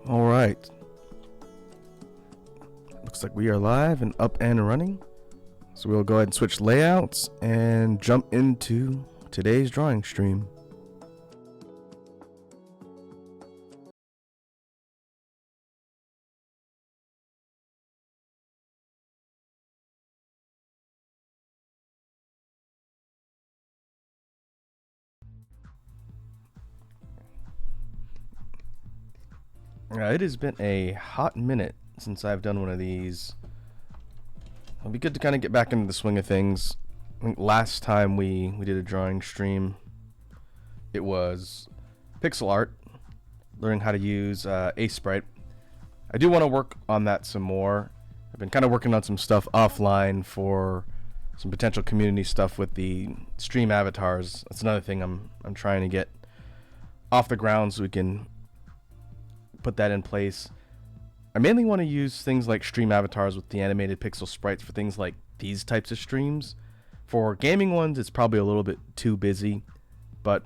All right. Looks like we are live and up and running. So we'll go ahead and switch layouts and jump into today's drawing stream. It has been a hot minute since I've done one of these. It'll be good to kind of get back into the swing of things. I think last time we did a drawing stream, it was pixel art, learning how to use Sprite. I do want to work on that some more. I've been kind of working on some stuff offline for some potential community stuff with the stream avatars. That's another thing I'm trying to get off the ground so we can put that in place. I mainly want to use things like stream avatars with the animated pixel sprites for things like these types of streams. For gaming ones, it's probably a little bit too busy, but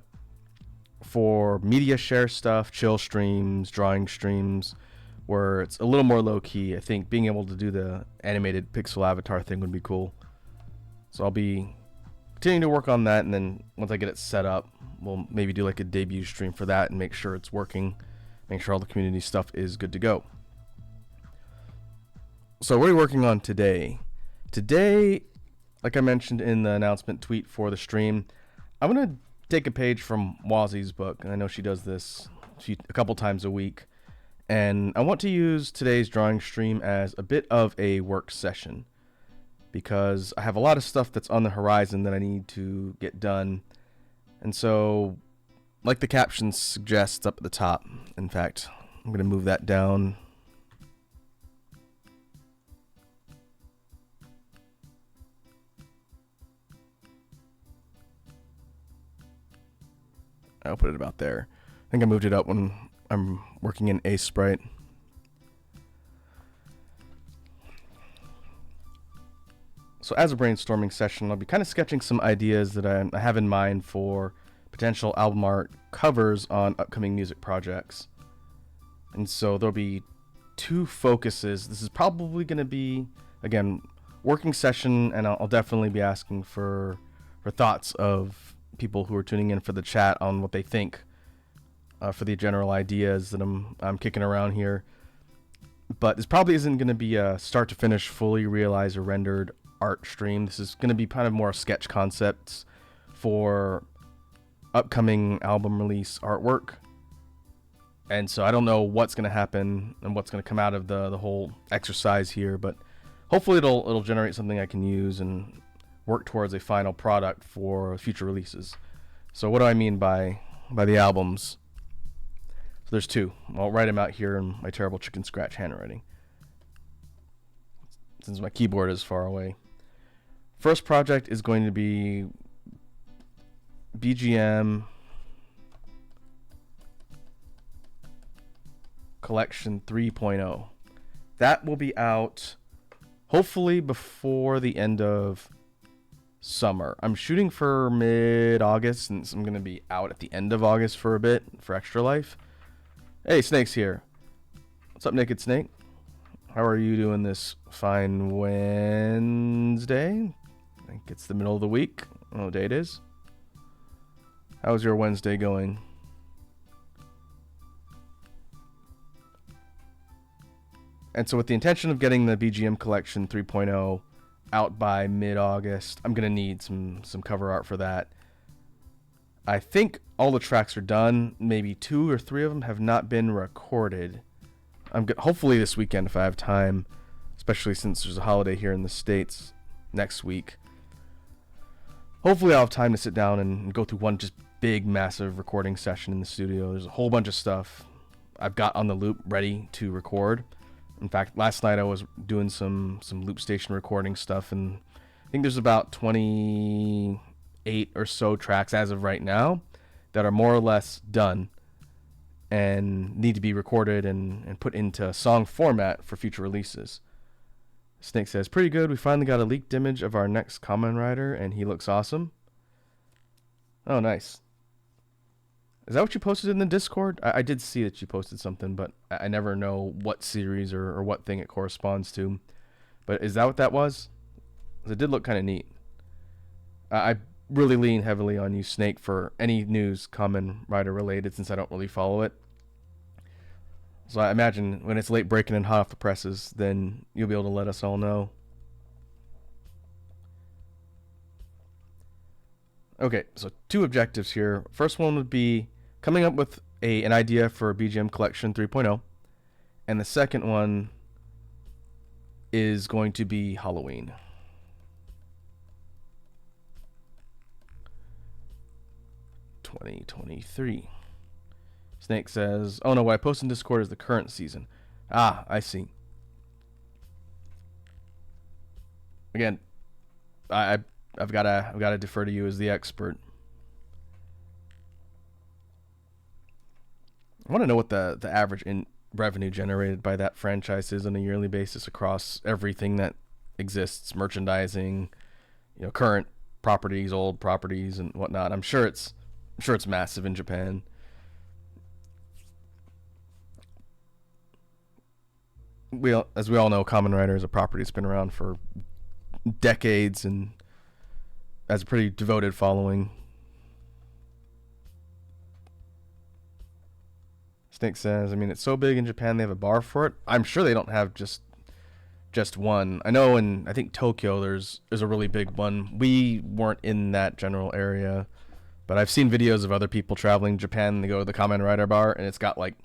for media share stuff, chill streams, drawing streams, where it's a little more low-key, I think being able to do the animated pixel avatar thing would be cool. So I'll be continuing to work on that, and then once I get it set up, we'll maybe do like a debut stream for that and make sure it's working, make sure all the community stuff is good to go. So what are we working on today? Today, like I mentioned in the announcement tweet for the stream, I'm going to take a page from Wazi's book, and I know she does this a couple times a week, and I want to use today's drawing stream as a bit of a work session because I have a lot of stuff that's on the horizon that I need to get done. And so, like the caption suggests up at the top, in fact, I'm going to move that down. I'll put it about there. I think I moved it up when I'm working in Sprite. So as a brainstorming session, I'll be kind of sketching some ideas that I have in mind for potential album art covers on upcoming music projects. And so there'll be two focuses. This is probably going to be, again, working session, and I'll definitely be asking for thoughts of people who are tuning in for the chat on what they think for the general ideas that I'm kicking around here. But this probably isn't going to be a start to finish fully realized or rendered art stream. This is going to be kind of more sketch concepts for upcoming album release artwork. And so I don't know what's going to happen and what's going to come out of the whole exercise here, but hopefully it'll generate something I can use and work towards a final product for future releases. So what do I mean by the albums? So there's two. I'll write them out here in my terrible chicken scratch handwriting, since my keyboard is far away. First project is going to be BGM Collection 3.0. That will be out hopefully before the end of summer. I'm shooting for mid-August, since I'm going to be out at the end of August for a bit for Extra Life. Hey, Snake's here. What's up, Naked Snake? How are you doing this fine Wednesday? I think it's the middle of the week. I don't know what day it is. How's your Wednesday going? And so with the intention of getting the BGM Collection 3.0 out by mid-August, I'm going to need some cover art for that. I think all the tracks are done. Maybe 2 or 3 of them have not been recorded. Hopefully this weekend if I have time, especially since there's a holiday here in the States next week. Hopefully I'll have time to sit down and go through one just big, massive recording session in the studio. There's a whole bunch of stuff I've got on the loop ready to record. In fact, last night I was doing some loop station recording stuff, and I think there's about 28 or so tracks as of right now that are more or less done and need to be recorded and put into song format for future releases. Snake says, pretty good. We finally got a leaked image of our next Kamen Rider, and he looks awesome. Oh, nice. Is that what you posted in the Discord? I did see that you posted something, but I never know what series or what thing it corresponds to. But is that what that was? 'Cause it did look kind of neat. I really lean heavily on you, Snake, for any news Kamen Rider related, since I don't really follow it. So I imagine when it's late breaking and hot off the presses, then you'll be able to let us all know. Okay, so 2 objectives here. First one would be coming up with an idea for BGM Collection 3.0. And the second one is going to be Halloween. (2023). Snake says, "Oh no, what I post in Discord is the current season." Ah, I see. Again, I've gotta defer to you as the expert. I want to know what the average in revenue generated by that franchise is on a yearly basis across everything that exists, merchandising, current properties, old properties, and whatnot. I'm sure it's massive in Japan. As we all know, Kamen Rider is a property that's been around for decades and has a pretty devoted following. Snake says, I mean, it's so big in Japan they have a bar for it. I'm sure they don't have just one. I know I think Tokyo there's a really big one. We weren't in that general area, but I've seen videos of other people traveling Japan. They go to the Kamen Rider bar and it's got like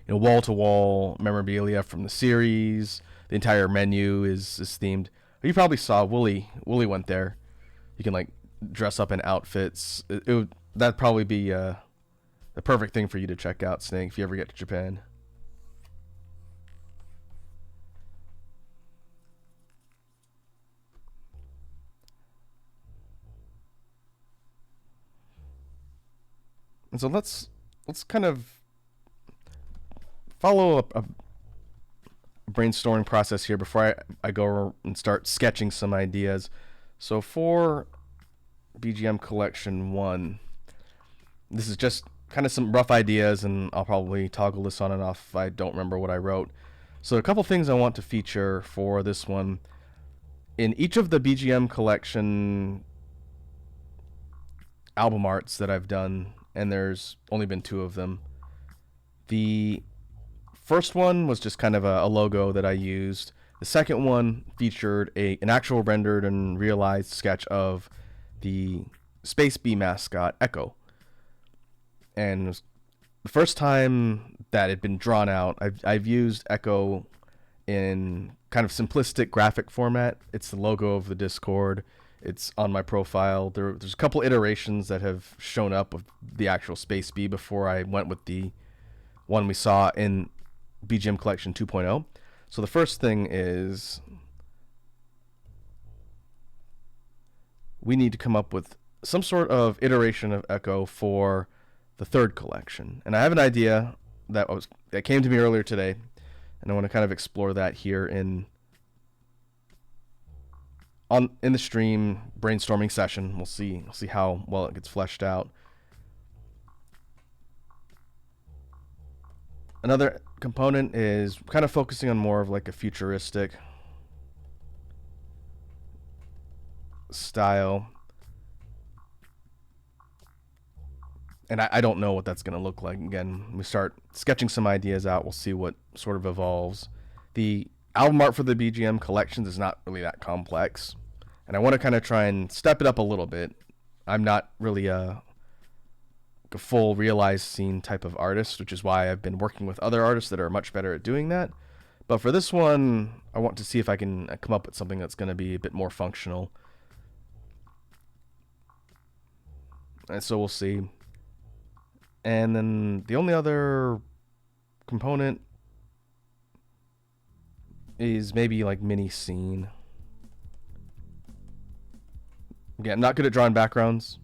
wall to wall memorabilia from the series. The entire menu is themed. You probably saw Wooly went there. You can like dress up in outfits. That'd probably be the perfect thing for you to check out, Snake, if you ever get to Japan. And so let's kind of follow up a brainstorming process here before I go and start sketching some ideas. So for BGM Collection 1, this is just kind of some rough ideas, and I'll probably toggle this on and off if I don't remember what I wrote. So a couple things I want to feature for this one. In each of the BGM Collection album arts that I've done, and there's only been 2 of them, the first one was just kind of a logo that I used. The second one featured an actual rendered and realized sketch of the Space Bee mascot, Echo. And it was the first time that had been drawn out. I've used Echo in kind of simplistic graphic format. It's the logo of the Discord. It's on my profile. There's a couple iterations that have shown up of the actual Space Bee before I went with the one we saw in BGM Collection 2.0. So the first thing is we need to come up with some sort of iteration of Echo for the 3rd collection. And I have an idea that came to me earlier today, and I want to kind of explore that here in the stream brainstorming session. We'll see how well it gets fleshed out. Another component is kind of focusing on more of like a futuristic style. And I don't know what that's going to look like. Again, we start sketching some ideas out. We'll see what sort of evolves. The album art for the BGM collections is not really that complex. And I want to kind of try and step it up a little bit. I'm not really a full realized scene type of artist, which is why I've been working with other artists that are much better at doing that. But for this one, I want to see if I can come up with something that's going to be a bit more functional. And so we'll see. And then the only other component is maybe like mini scene. Again, I'm not good at drawing backgrounds,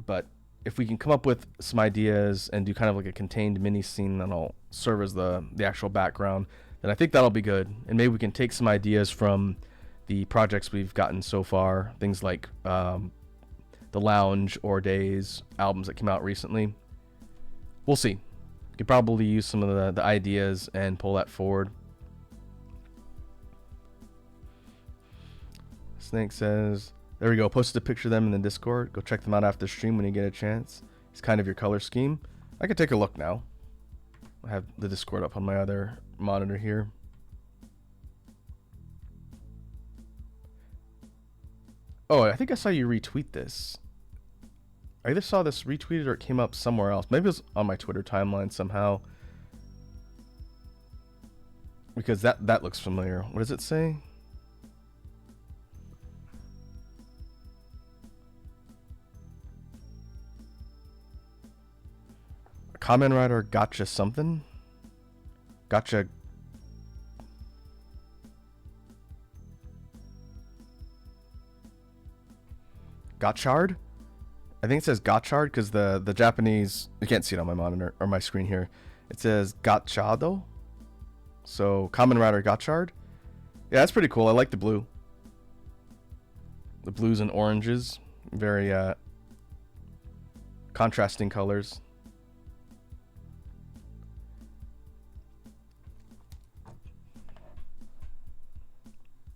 but if we can come up with some ideas and do kind of like a contained mini scene that'll serve as the actual background, then I think that'll be good. And maybe we can take some ideas from the projects we've gotten so far, things like the Lounge or Days albums that came out recently. We'll see. Could probably use some of the ideas and pull that forward. Snake says, there we go. Posted a picture of them in the Discord. Go check them out after the stream when you get a chance. It's kind of your color scheme. I could take a look now. I have the Discord up on my other monitor here. Oh, I think I saw you retweet this. I either saw this retweeted or it came up somewhere else. Maybe it was on my Twitter timeline somehow. Because that looks familiar. What does it say? Kamen Rider gotcha something? Gotcha. Gotchard? I think it says Gotchard because the Japanese, you can't see it on my monitor or my screen here. It says Gotchado. So Kamen Rider Gotchard. Yeah, that's pretty cool. I like the blue. The blues and oranges. Very contrasting colors.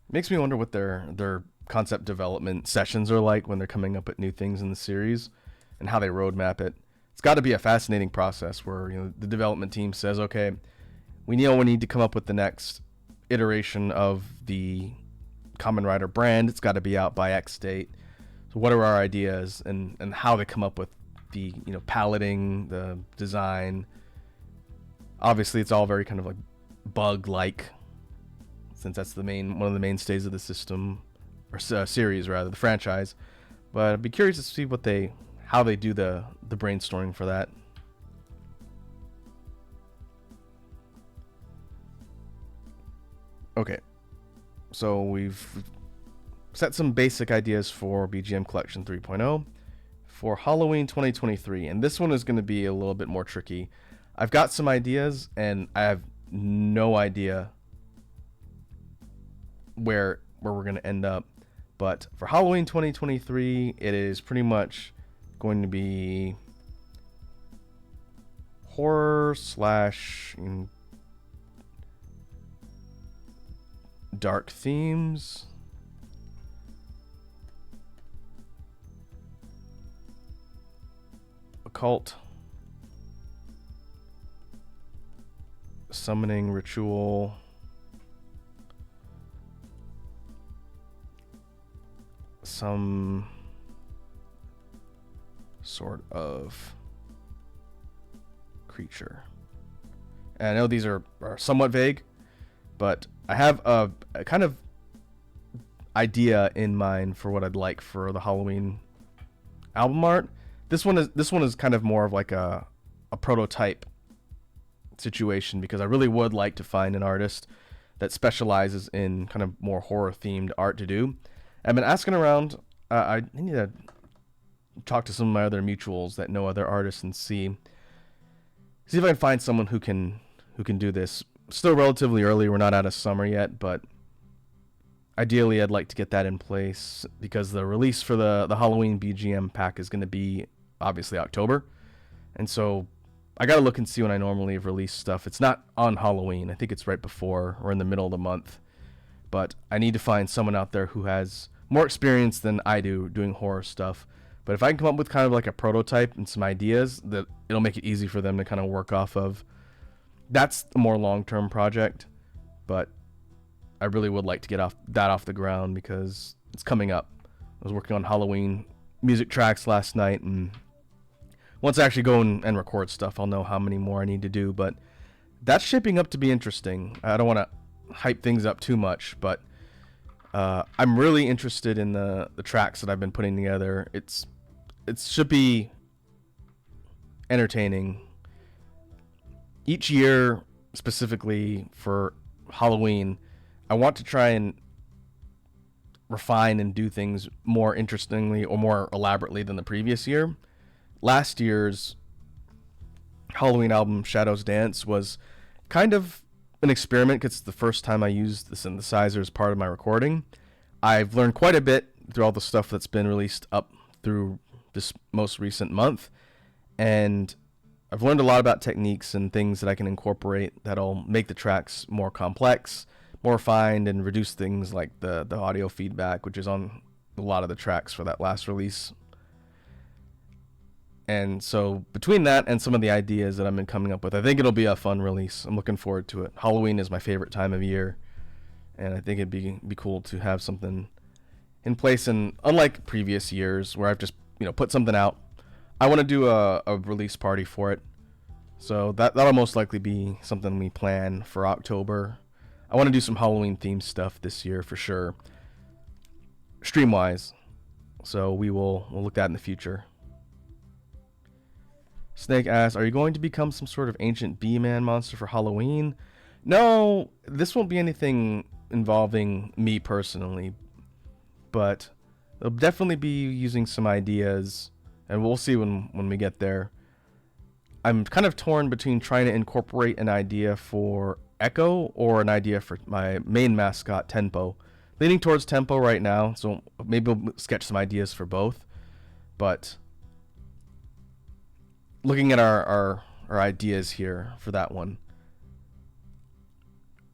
Makes me wonder what their concept development sessions are like when they're coming up with new things in the series and how they roadmap it. It's got to be a fascinating process where, you know, the development team says, okay, we need to come up with the next iteration of the Kamen Rider brand. It's got to be out by X date. So what are our ideas and how they come up with the, you know, palette,ing, the design. Obviously, it's all very kind of like bug-like, since that's one of the mainstays of the system, or series rather, the franchise. But I'd be curious to see how they do the brainstorming for that. Okay, so we've set some basic ideas for BGM Collection 3.0 for Halloween 2023, and this one is going to be a little bit more tricky. I've got some ideas, and I have no idea where we're going to end up. But for Halloween 2023, it is pretty much going to be horror / dark themes. Occult. Summoning ritual. Some sort of creature. And I know these are somewhat vague, but I have a kind of idea in mind for what I'd like for the Halloween album art. This one is kind of more of like a prototype situation, because I really would like to find an artist that specializes in kind of more horror themed art to do. I've been asking around. I need to talk to some of my other mutuals that know other artists and see if I can find someone who can do this. Still relatively early. We're not out of summer yet, but ideally I'd like to get that in place, because the release for the Halloween BGM pack is going to be obviously October. And so I got to look and see when I normally release stuff. It's not on Halloween. I think it's right before or in the middle of the month. But I need to find someone out there who has more experience than I do doing horror stuff. But if I can come up with kind of like a prototype and some ideas, that it'll make it easy for them to kind of work off of. That's a more long-term project, but I really would like to get that off the ground, because it's coming up. I was working on Halloween music tracks last night, and once I actually go and record stuff, I'll know how many more I need to do. But that's shaping up to be interesting. I don't want to hype things up too much, but I'm really interested in the tracks that I've been putting together. It should be entertaining. Each year, specifically for Halloween, I want to try and refine and do things more interestingly or more elaborately than the previous year. Last year's Halloween album, Shadows Dance, was kind of an experiment, because it's the first time I used the synthesizer as part of my recording. I've learned quite a bit through all the stuff that's been released up through this most recent month, and I've learned a lot about techniques and things that I can incorporate that'll make the tracks more complex, more refined, and reduce things like the audio feedback, which is on a lot of the tracks for that last release. And so between that and some of the ideas that I've been coming up with, I think it'll be a fun release. I'm looking forward to it. Halloween is my favorite time of year, and I think it'd be cool to have something in place. And unlike previous years where I've just put something out, I want to do a release party for it. So that'll most likely be something we plan for October. I want to do some Halloween themed stuff this year for sure, stream wise. So we'll look at that in the future. Snake asks, are you going to become some sort of ancient bee-man monster for Halloween? No, this won't be anything involving me personally, but they'll definitely be using some ideas, and we'll see when we get there. I'm kind of torn between trying to incorporate an idea for Echo or an idea for my main mascot, Tempo. Leaning towards Tempo right now, so maybe we'll sketch some ideas for both, but looking at our ideas here for that one,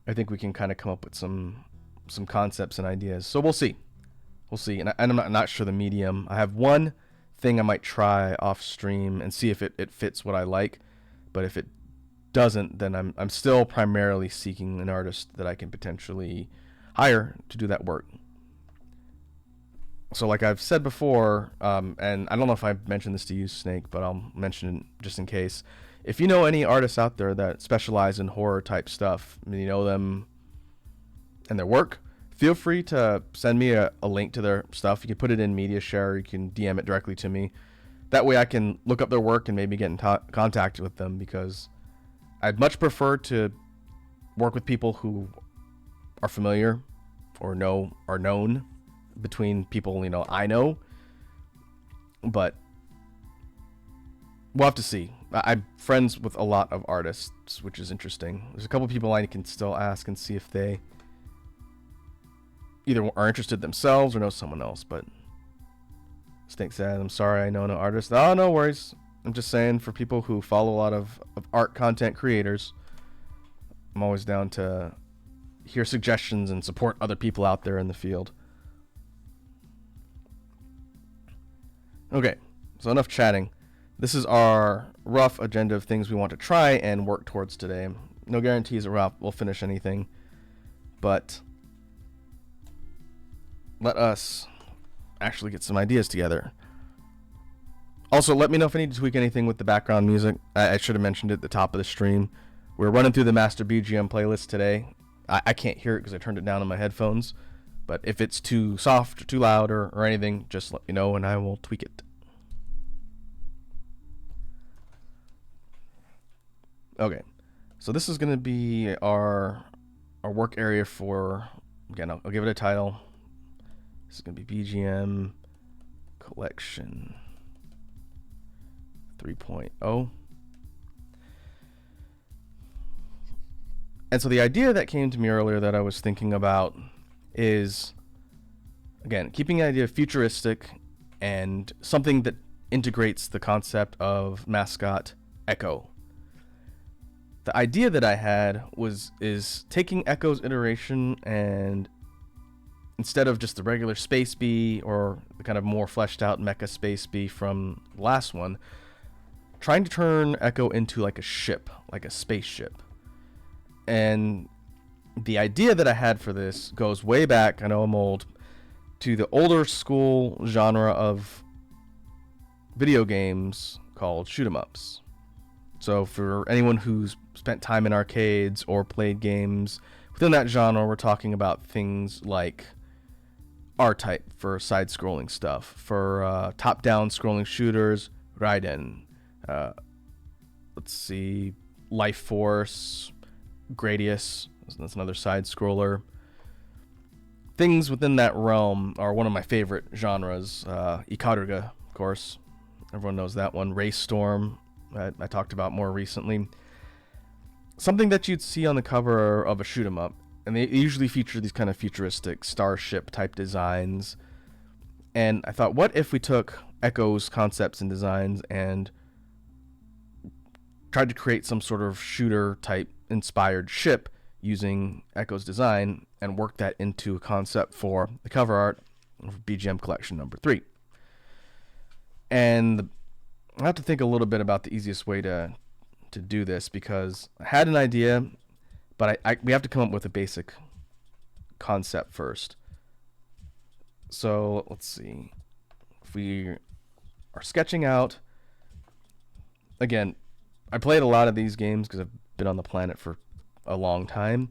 I think we can kind of come up with some concepts and ideas. So we'll see. And I'm not sure the medium. I have one thing I might try off stream and see if it fits what I like. But if it doesn't, then I'm still primarily seeking an artist that I can potentially hire to do that work. So like I've said before, and I don't know if I've mentioned this to you, Snake, but I'll mention it just in case. If you know any artists out there that specialize in horror type stuff, you know them and their work, feel free to send me a link to their stuff. You can put it in Media Share, you can DM it directly to me. That way I can look up their work and maybe get in contact with them, because I'd much prefer to work with people who are familiar or are known between people I know, but we'll have to see. I'm friends with a lot of artists, which is interesting. There's a couple people I can still ask and see if they either are interested themselves or know someone else. But Snake said, I'm sorry, I know no artists. Oh, no worries. I'm just saying, for people who follow a lot of art content creators, I'm always down to hear suggestions and support other people out there in the field. Okay, so enough chatting. This is our rough agenda of things we want to try and work towards today. No guarantees that we'll finish anything, but let us actually get some ideas together. Also, let me know if I need to tweak anything with the background music. I should have mentioned it at the top of the stream. We're running through the master BGM playlist today. I can't hear it because I turned it down on my headphones. But if it's too soft or too loud or anything, just let me know and I will tweak it. Okay, so this is going to be our work area for, again, I'll give it a title. This is going to be BGM Collection 3.0. And so the idea that came to me earlier that I was thinking about is, again, keeping the idea futuristic and something that integrates the concept of mascot Echo. The idea that I had is taking Echo's iteration, and instead of just the regular Space Bee or the kind of more fleshed out mecha Space Bee from the last one, trying to turn Echo into like a ship, like a spaceship. And the idea that I had for this goes way back, I know I'm old, to the older school genre of video games called shoot 'em ups. So for anyone who's spent time in arcades or played games within that genre, we're talking about things like R-Type for side-scrolling stuff, for top-down scrolling shooters, Raiden, let's see, Life Force, Gradius, that's another side-scroller. Things within that realm are one of my favorite genres. Ikaruga, of course, everyone knows that one. Race Storm, I talked about more recently. Something that you'd see on the cover of a shoot 'em up, and they usually feature these kind of futuristic starship type designs. And I thought, what if we took Echo's concepts and designs and tried to create some sort of shooter type inspired ship using Echo's design and worked that into a concept for the cover art of BGM Collection number 3. And I have to think a little bit about the easiest way to do this, because I had an idea, but we have to come up with a basic concept first. So let's see. If we are sketching out, again, I played a lot of these games because I've been on the planet for a long time,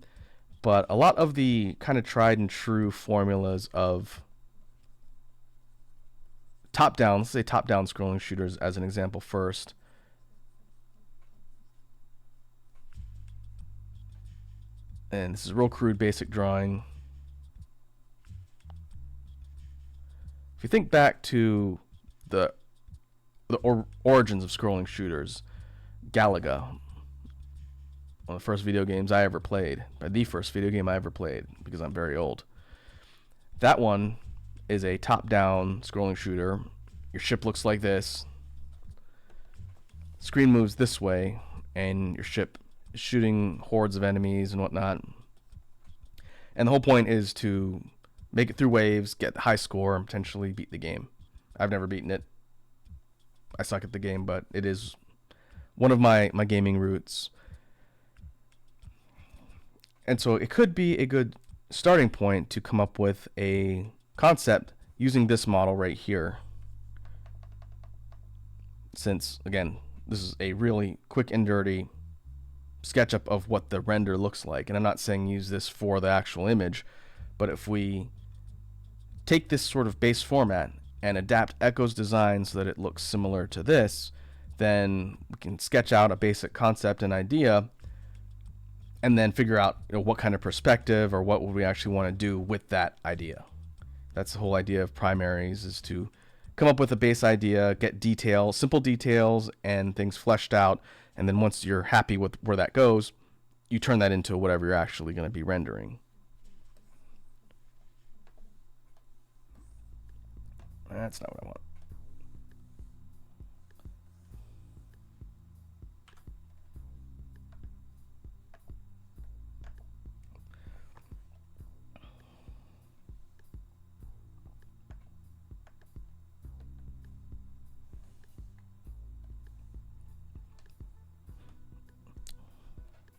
but a lot of the kind of tried and true formulas of top-down, let's say top-down scrolling shooters as an example first. And this is real crude basic drawing. If you think back to the origins of scrolling shooters, Galaga, one of the first video games I ever played, the first video game I ever played, because I'm very old. That one is a top-down scrolling shooter. Your ship looks like this. Screen moves this way, and your ship is shooting hordes of enemies and whatnot. And the whole point is to make it through waves, get the high score, and potentially beat the game. I've never beaten it. I suck at the game, but it is one of my gaming roots. And so it could be a good starting point to come up with a concept using this model right here. Since, again, this is a really quick and dirty SketchUp of what the render looks like. And I'm not saying use this for the actual image, but if we take this sort of base format and adapt Echo's design so that it looks similar to this, then we can sketch out a basic concept and idea and then figure out, what kind of perspective or what would we actually want to do with that idea. That's the whole idea of primaries, is to come up with a base idea, get details, simple details and things fleshed out, and then once you're happy with where that goes, you turn that into whatever you're actually going to be rendering. That's not what I want.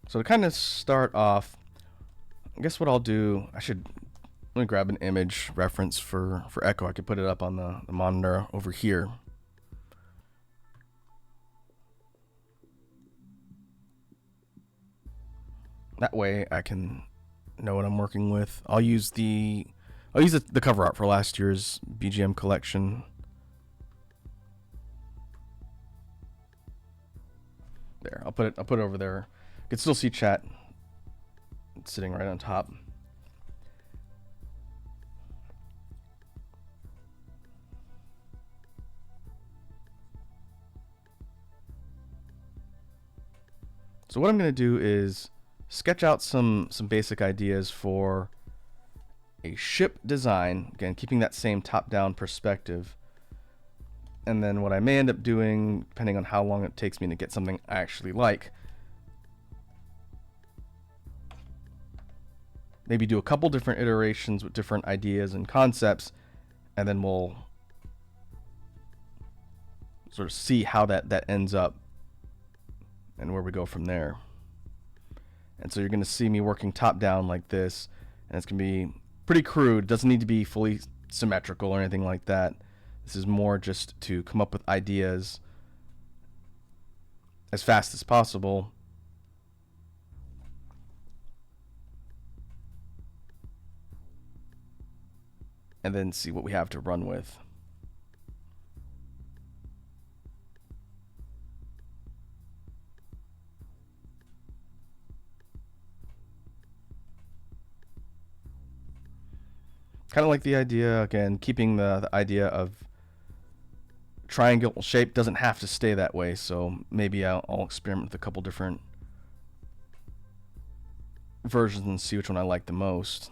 So to kind of start off, I guess what I'll do, let me grab an image reference for Echo. I could put it up on the monitor over here. That way I can know what I'm working with. I'll use the cover art for last year's BGM collection. There, I'll put it over there. You can still see chat. It's sitting right on top. So what I'm going to do is sketch out some basic ideas for a ship design, again keeping that same top-down perspective. And then what I may end up doing, depending on how long it takes me to get something I actually like, maybe do a couple different iterations with different ideas and concepts, and then we'll sort of see how that ends up and where we go from there. And so you're going to see me working top down like this, and it's going to be pretty crude. It doesn't need to be fully symmetrical or anything like that. This is more just to come up with ideas as fast as possible. And then see what we have to run with. Kind of like the idea, again, keeping the idea of triangle shape doesn't have to stay that way, so maybe I'll experiment with a couple different versions and see which one I like the most.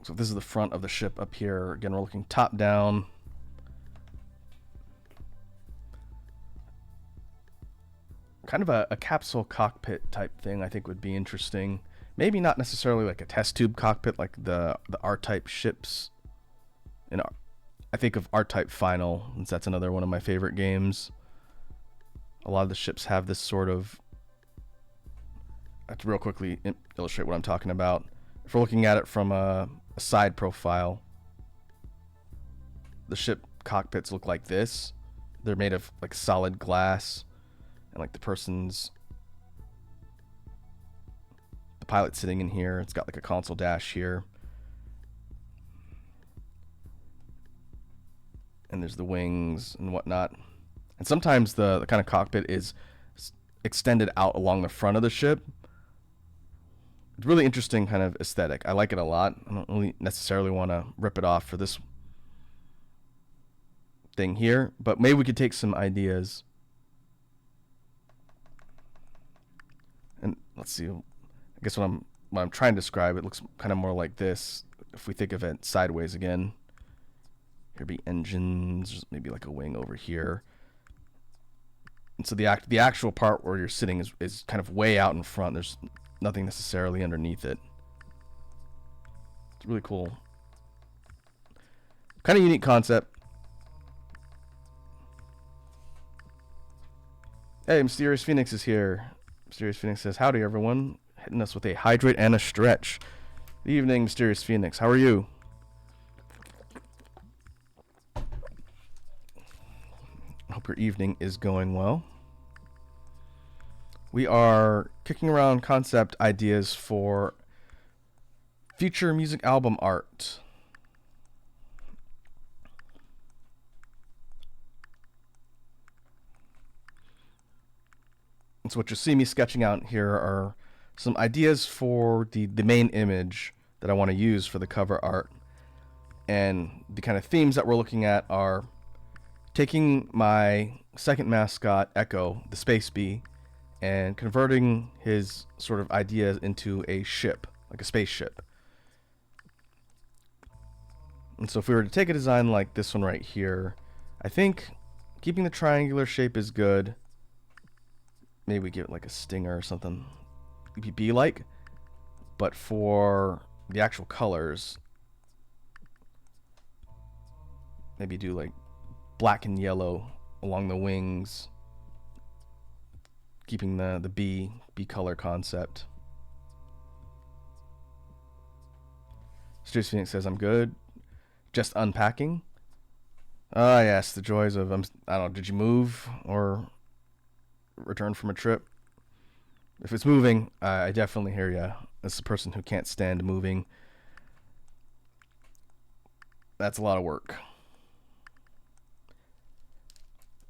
So this is the front of the ship up here. Again, we're looking top down. Kind of a capsule cockpit type thing I think would be interesting. Maybe not necessarily like a test tube cockpit like the R-type ships. I think of R-Type Final, since that's another one of my favorite games. A lot of the ships have this sort of... I have to real quickly illustrate what I'm talking about. If we're looking at it from a side profile, the ship cockpits look like this. They're made of like solid glass, and like the pilot sitting in here. It's got like a console dash here. And there's the wings and whatnot. And sometimes the kind of cockpit is extended out along the front of the ship. It's really interesting kind of aesthetic. I like it a lot. I don't really necessarily want to rip it off for this thing here, but maybe we could take some ideas. And let's see. I guess what I'm trying to describe, it looks kind of more like this. If we think of it sideways again. Here be engines, maybe like a wing over here. And so the actual part where you're sitting is kind of way out in front. There's nothing necessarily underneath it. It's really cool. Kind of unique concept. Hey, Mysterious Phoenix is here. Mysterious Phoenix says, howdy everyone. Hitting us with a hydrate and a stretch. Good evening, Mysterious Phoenix. How are you? Hope your evening is going well. We are kicking around concept ideas for future music album art. And so what you'll see me sketching out here are some ideas for the main image that I want to use for the cover art. And the kind of themes that we're looking at are taking my second mascot, Echo, the Space Bee, and converting his sort of ideas into a ship, like a spaceship. And so if we were to take a design like this one right here, I think keeping the triangular shape is good. Maybe we give it like a stinger or something. Bee-like. But for the actual colors, maybe do like black and yellow along the wings, keeping the bee color concept. Studios Phoenix says, I'm good. Just unpacking. Ah, yes, the joys of, I don't know, did you move or return from a trip? If it's moving, I definitely hear you. As a person who can't stand moving, that's a lot of work.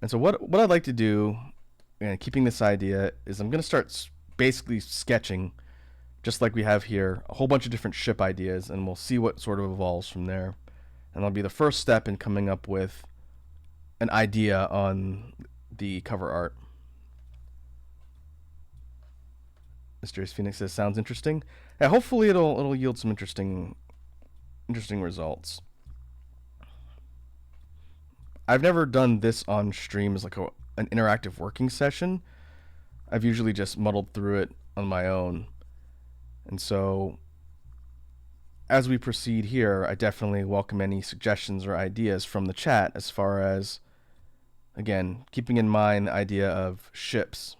And so what I'd like to do, and keeping this idea, is I'm going to start basically sketching, just like we have here, a whole bunch of different ship ideas, and we'll see what sort of evolves from there. And that'll be the first step in coming up with an idea on the cover art. Mysterious Phoenix says, sounds interesting. Yeah, hopefully it'll yield some interesting results. I've never done this on stream as like an interactive working session. I've usually just muddled through it on my own. And so as we proceed here, I definitely welcome any suggestions or ideas from the chat as far as, again, keeping in mind the idea of ships.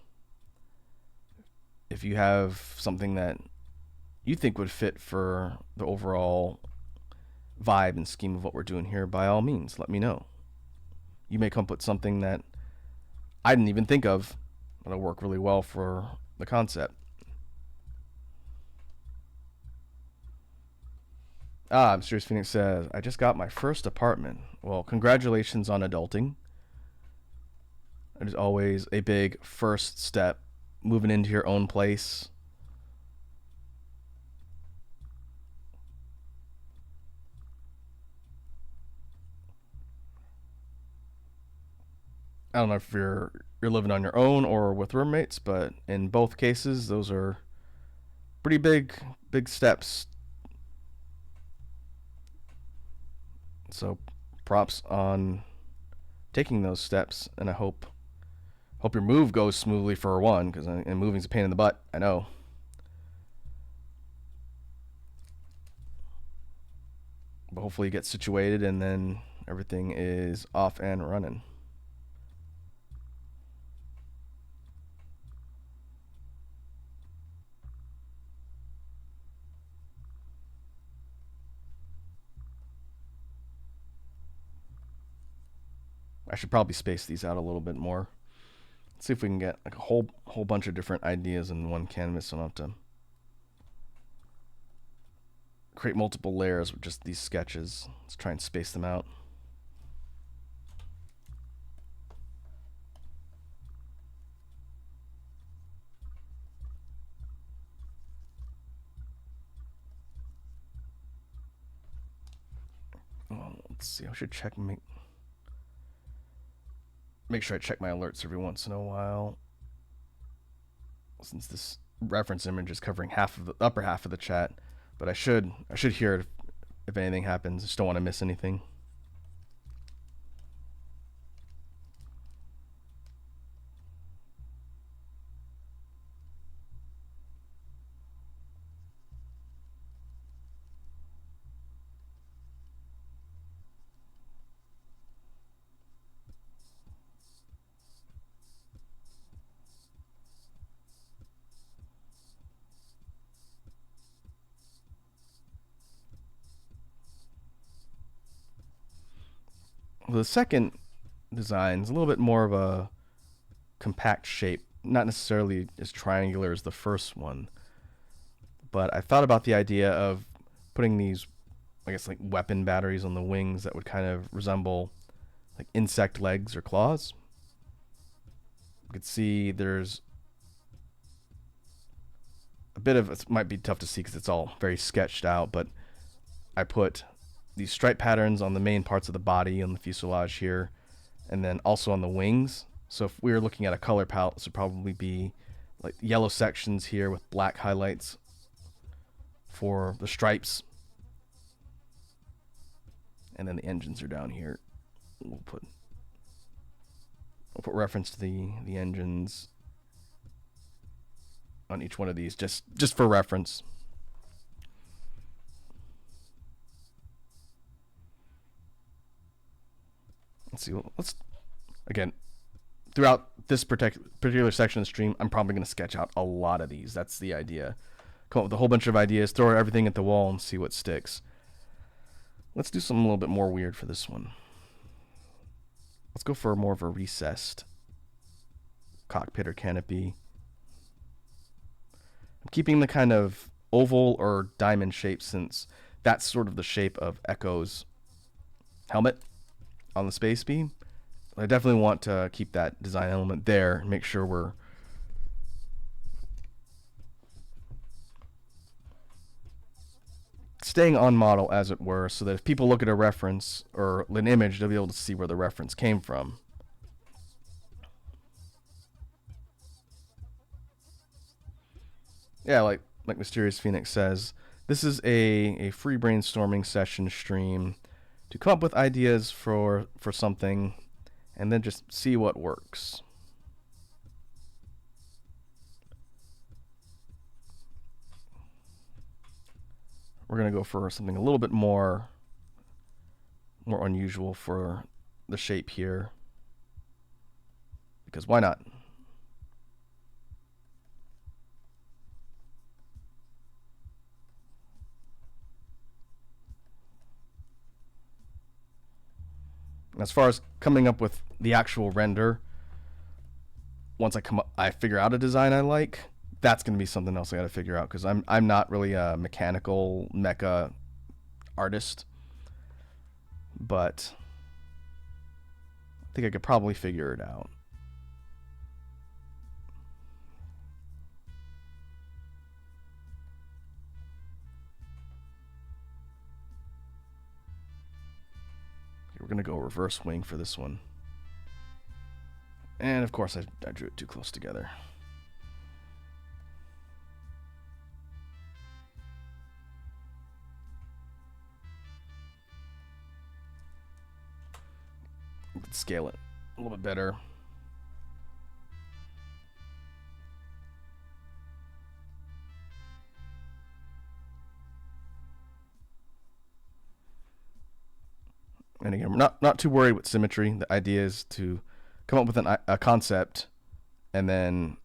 If you have something that you think would fit for the overall vibe and scheme of what we're doing here, by all means, let me know. You may come up with something that I didn't even think of that'll work really well for the concept. Mysterious Phoenix says, I just got my first apartment. Well, congratulations on adulting. It is always a big first step, moving into your own place. I don't know if you're living on your own or with roommates, but in both cases, those are pretty big steps So props on taking those steps, and I hope your move goes smoothly for one, because moving's a pain in the butt, I know. But hopefully you get situated and then everything is off and running. I should probably space these out a little bit more. Let's see if we can get like a whole bunch of different ideas in one canvas, so I don't have to create multiple layers with just these sketches. Let's try and space them out. Well, let's see. I should make sure I check my alerts every once in a while, since this reference image is covering half of the upper half of the chat. But I should hear it if anything happens. I just don't want to miss anything. The second design is a little bit more of a compact shape, not necessarily as triangular as the first one. But I thought about the idea of putting these, I guess, like weapon batteries on the wings that would kind of resemble like insect legs or claws. You could see there's a bit of, it might be tough to see because it's all very sketched out, but I put these stripe patterns on the main parts of the body, on the fuselage here, and then also on the wings. So if we were looking at a color palette, this would probably be like yellow sections here with black highlights for the stripes, and then the engines are down here. We'll put reference to the engines on each one of these, just for reference. Let's see. Let's again, throughout this particular section of the stream, I'm probably going to sketch out a lot of these. That's the idea. Come up with a whole bunch of ideas, throw everything at the wall, and see what sticks. Let's do something a little bit more weird for this one. Let's go for more of a recessed cockpit or canopy. I'm keeping the kind of oval or diamond shape, since that's sort of the shape of Echo's helmet on the Space Bee. I definitely want to keep that design element there and make sure we're staying on model, as it were, so that if people look at a reference or an image, they'll be able to see where the reference came from. Yeah, like Mysterious Phoenix says, this is a free brainstorming session stream to come up with ideas for something and then just see what works. We're going to go for something a little bit more unusual for the shape here, because why not? As far as coming up with the actual render, once I figure out a design I like, that's going to be something else I got to figure out, because I'm not really a mechanical mecha artist, but I think I could probably figure it out. We're going to go reverse wing for this one. And of course, I drew it too close together. could scale it a little bit better. And again, we're not too worried with symmetry. The idea is to come up with a concept, and then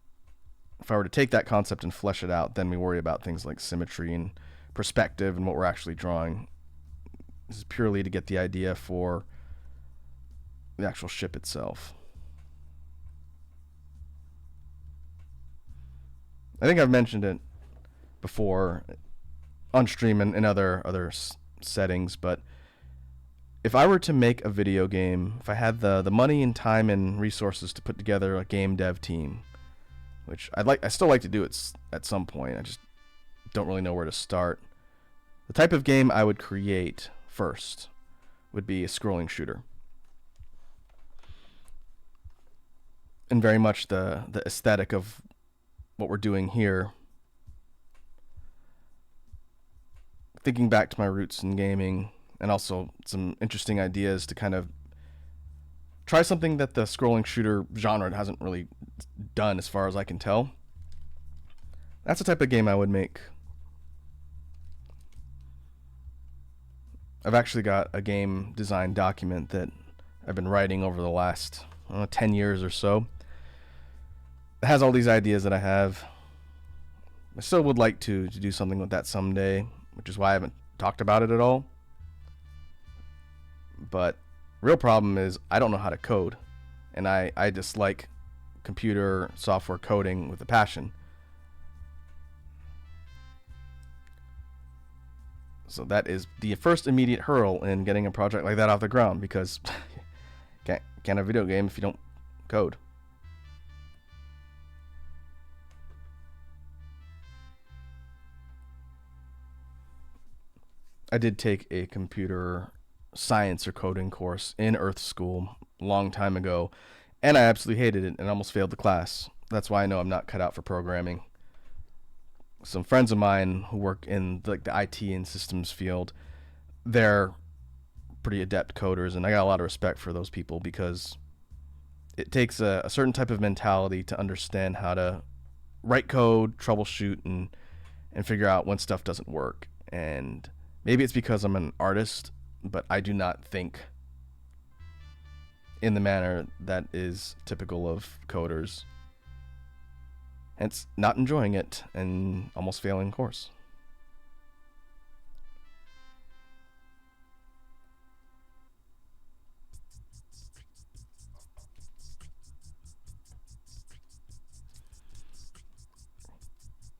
if I were to take that concept and flesh it out, then we worry about things like symmetry and perspective and what we're actually drawing. This is purely to get the idea for the actual ship itself. I think I've mentioned it before on stream and in other settings, but if I were to make a video game, if I had the money and time and resources to put together a game dev team, which I still like to do it at some point, I just don't really know where to start. The type of game I would create first would be a scrolling shooter. And very much the aesthetic of what we're doing here. Thinking back to my roots in gaming, and also some interesting ideas to kind of try something that the scrolling shooter genre hasn't really done as far as I can tell. That's the type of game I would make. I've actually got a game design document that I've been writing over the last 10 years or so. It has all these ideas that I have. I still would like to do something with that someday, which is why I haven't talked about it at all. But real problem is I don't know how to code, and I dislike computer software coding with a passion. So that is the first immediate hurdle in getting a project like that off the ground, because can't have a video game if you don't code. I did take a computer science or coding course in Earth School a long time ago, and I absolutely hated it and almost failed the class. That's why I know I'm not cut out for programming. Some friends of mine who work in the IT and systems field, they're pretty adept coders, and I got a lot of respect for those people, because it takes a certain type of mentality to understand how to write code, troubleshoot, and figure out when stuff doesn't work. And maybe it's because I'm an artist, but I do not think in the manner that is typical of coders. Hence, not enjoying it and almost failing course.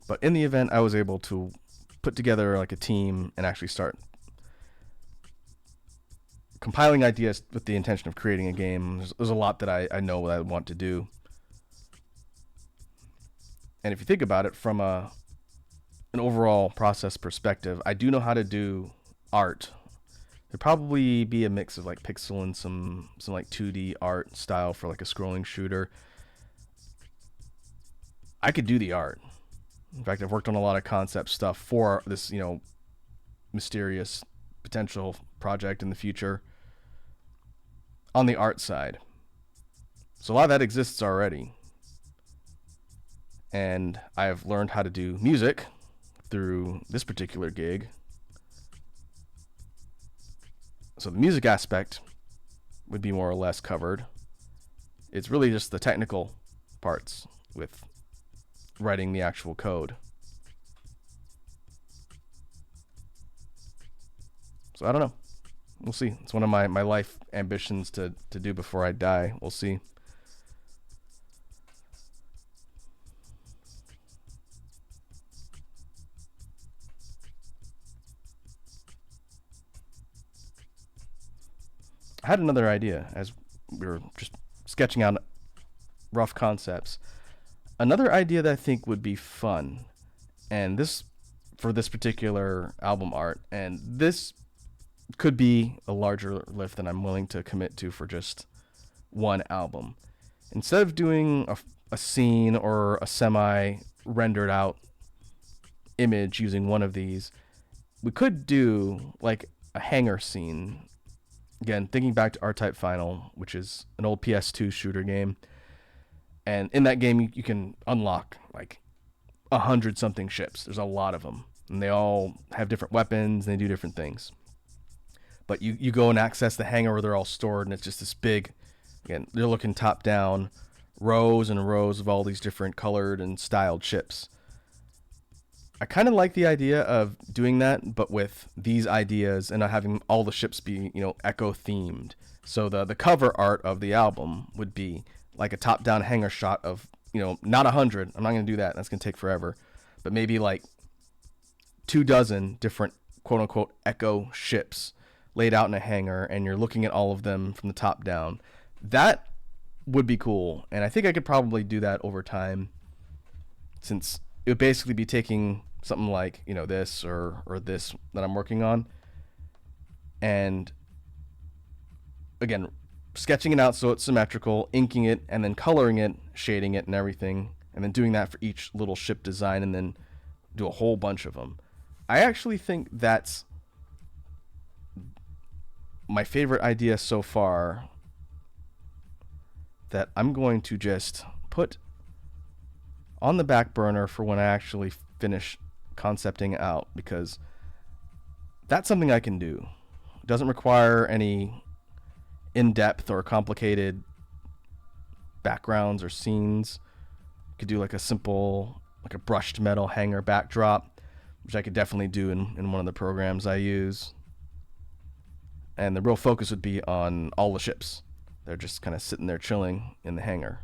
But in the event, I was able to put together like a team and actually start compiling ideas with the intention of creating a game. There's a lot that I know what I want to do. And if you think about it from an overall process perspective, I do know how to do art. There'd probably be a mix of like pixel and some like 2D art style for like a scrolling shooter. I could do the art. In fact, I've worked on a lot of concept stuff for this, mysterious potential project in the future on the art side. So a lot of that exists already. And I've learned how to do music through this particular gig. So the music aspect would be more or less covered. It's really just the technical parts with writing the actual code. So I don't know. We'll see. It's one of my life ambitions to do before I die. We'll see. I had another idea as we were just sketching out rough concepts. Another idea that I think would be fun, and this for this particular album art, and this could be a larger lift than I'm willing to commit to for just one album. Instead of doing a scene or a semi rendered out image using one of these, we could do like a hangar scene Again, thinking back to R-Type Final, which is an old PS2 shooter game, and in that game you can unlock like 100-something ships. There's a lot of them, and they all have different weapons and they do different things. But you go and access the hangar where they're all stored, and it's just this big, again, you're looking top down, rows and rows of all these different colored and styled ships. I kind of like the idea of doing that, but with these ideas and not having all the ships be, Echo themed. So the cover art of the album would be like a top-down hangar shot of, not 100. I'm not going to do that. That's going to take forever. But maybe like 24 different quote-unquote Echo ships laid out in a hangar, and you're looking at all of them from the top down. That would be cool, and I think I could probably do that over time, since it would basically be taking something like, this or this that I'm working on, and again, sketching it out so it's symmetrical, inking it, and then coloring it, shading it and everything, and then doing that for each little ship design, and then do a whole bunch of them. I actually think that's my favorite idea so far, that I'm going to just put on the back burner for when I actually finish concepting out, because that's something I can do. It doesn't require any in-depth or complicated backgrounds or scenes. You could do like a simple, like a brushed metal hanger backdrop, which I could definitely do in one of the programs I use. And the real focus would be on all the ships. They're just kind of sitting there chilling in the hangar.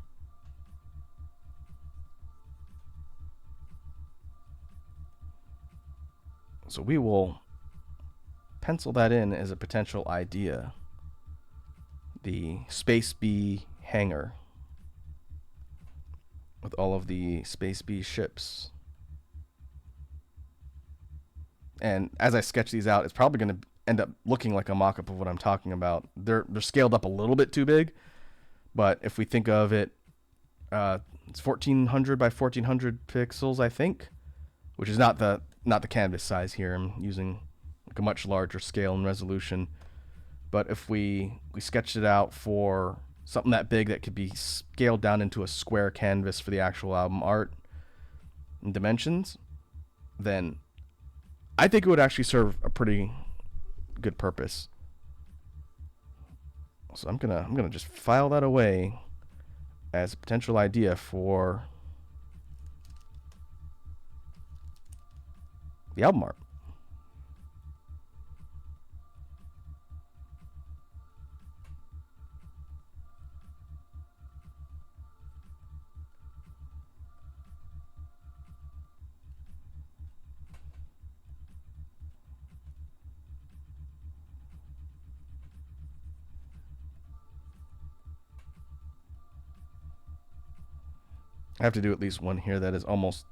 So we will pencil that in as a potential idea. The Space Bee hangar with all of the Space Bee ships. And as I sketch these out, it's probably going to end up looking like a mock-up of what I'm talking about. They're scaled up a little bit too big, but if we think of it, it's 1400 by 1400 pixels, I think, which is not the canvas size here. I'm using like a much larger scale and resolution. But if we sketched it out for something that big that could be scaled down into a square canvas for the actual album art and dimensions, then I think it would actually serve a pretty good purpose. So I'm gonna just file that away as a potential idea for the album art. I have to do at least one here that is almost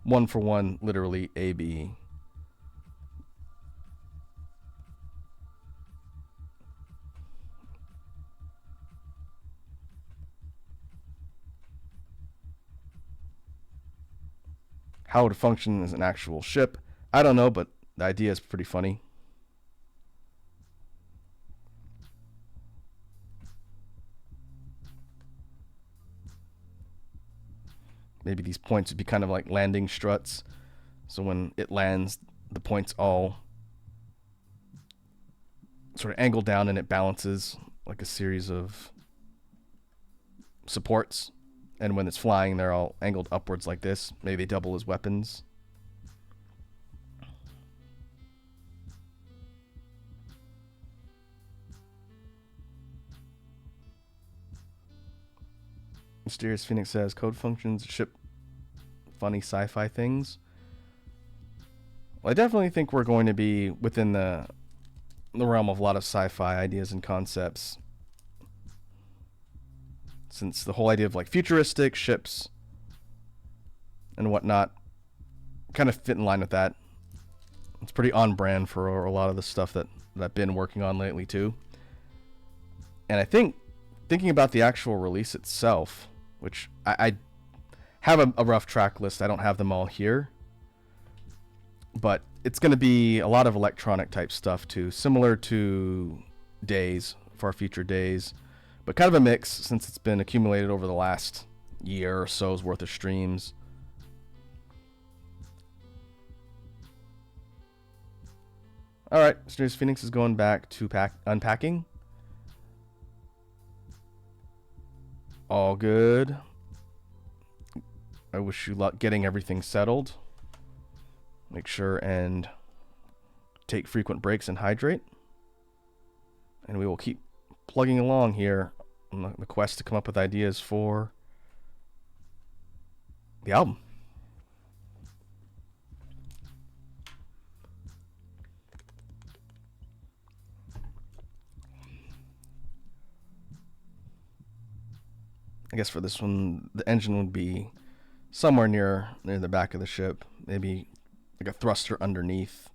one for one, literally AB. How it would function as an actual ship, I don't know, but the idea is pretty funny. Maybe these points would be kind of like landing struts. So when it lands, the points all sort of angle down and it balances like a series of supports. And when it's flying, they're all angled upwards like this. Maybe they double as weapons. Mysterious Phoenix says, code functions ship funny sci-fi things. Well, I definitely think we're going to be within the realm of a lot of sci-fi ideas and concepts, since the whole idea of like futuristic ships and whatnot kind of fit in line with that. It's pretty on brand for a lot of the stuff that I've been working on lately too. And I think thinking about the actual release itself, which I have a rough track list. I don't have them all here, but it's going to be a lot of electronic type stuff too, similar to days, for our future days. But kind of a mix since it's been accumulated over the last year or so's worth of streams. Alright, Mysterious Phoenix is going back to unpacking. All good. I wish you luck getting everything settled. Make sure and take frequent breaks and hydrate. And we will keep plugging along here on the quest to come up with ideas for the album. I guess for this one, the engine would be somewhere near the back of the ship. Maybe like a thruster underneath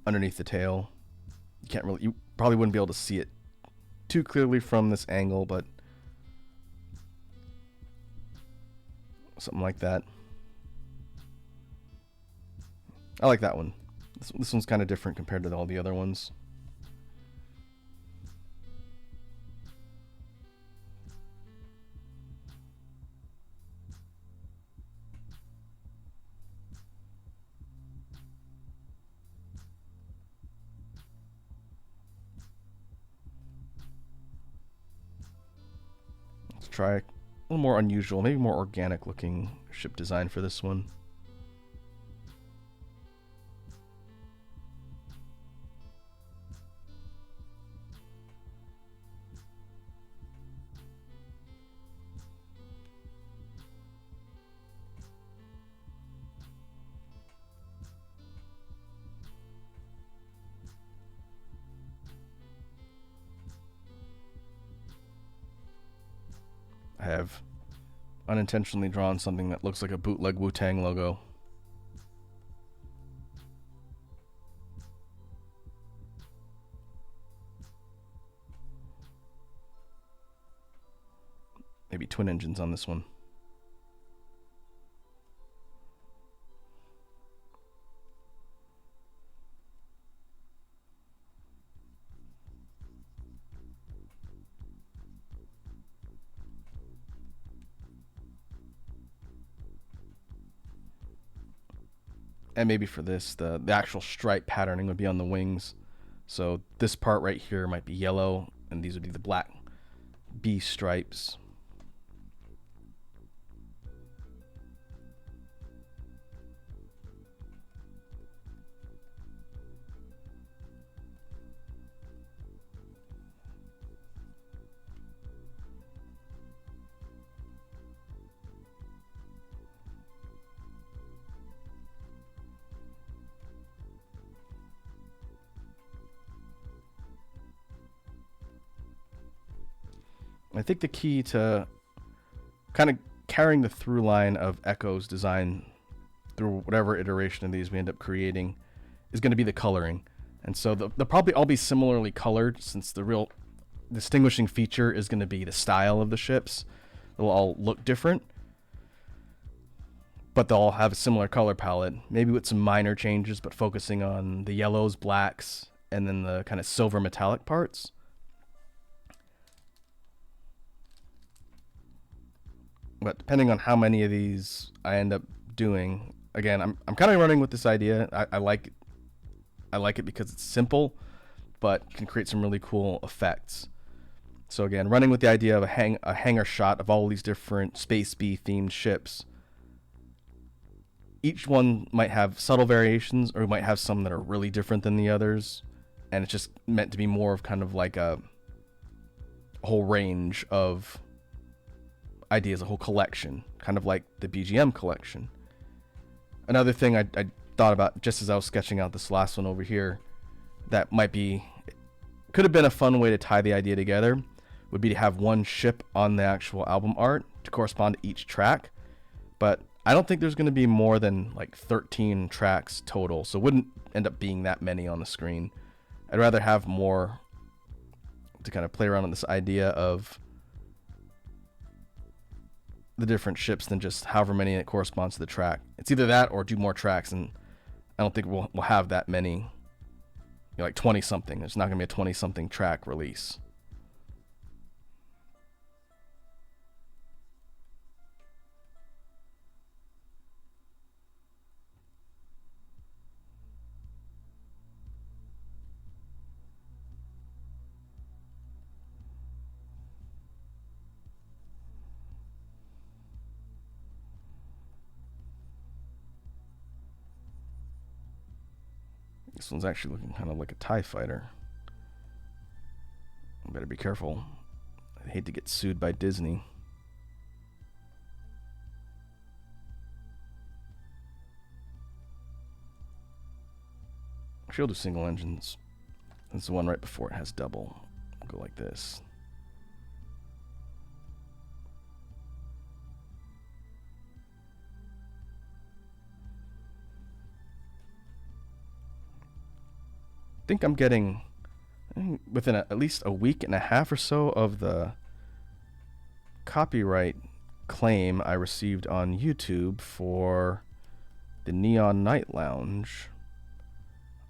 the tail. You probably wouldn't be able to see it too clearly from this angle, but something like that. I like that one. This one's kind of different compared to all the other ones. Try a little more unusual, maybe more organic looking ship design for this one. I have unintentionally drawn something that looks like a bootleg Wu-Tang logo. Maybe twin engines on this one. And maybe for this, the actual stripe patterning would be on the wings. So this part right here might be yellow, and these would be the black B stripes. I think the key to kind of carrying the through line of Echo's design through whatever iteration of these we end up creating is going to be the coloring. And so they'll probably all be similarly colored, since the real distinguishing feature is going to be the style of the ships. They'll all look different, but they'll all have a similar color palette, maybe with some minor changes, but focusing on the yellows, blacks, and then the kind of silver metallic parts. But depending on how many of these I end up doing, again, I'm kind of running with this idea. I like it because it's simple, but can create some really cool effects. So again, running with the idea of a hangar shot of all these different Space B themed ships. Each one might have subtle variations, or might have some that are really different than the others, and it's just meant to be more of kind of like a whole range of ideas, a whole collection, kind of like the BGM collection. Another thing I thought about just as I was sketching out this last one over here, that could have been a fun way to tie the idea together, would be to have one ship on the actual album art to correspond to each track. But I don't think there's going to be more than like 13 tracks total, so it wouldn't end up being that many on the screen. I'd rather have more to kind of play around with this idea of the different ships than just however many it corresponds to the track. It's either that or do more tracks, and I don't think we'll have that many like 20 something. There's not going to be a 20 something track release. This one's actually looking kind of like a TIE fighter. I better be careful. I hate to get sued by Disney. She'll do single engines. That's the one right before it has double. I'll go like this. I think I'm getting within at least a week and a half or so of the copyright claim I received on YouTube for the Neon Night Lounge.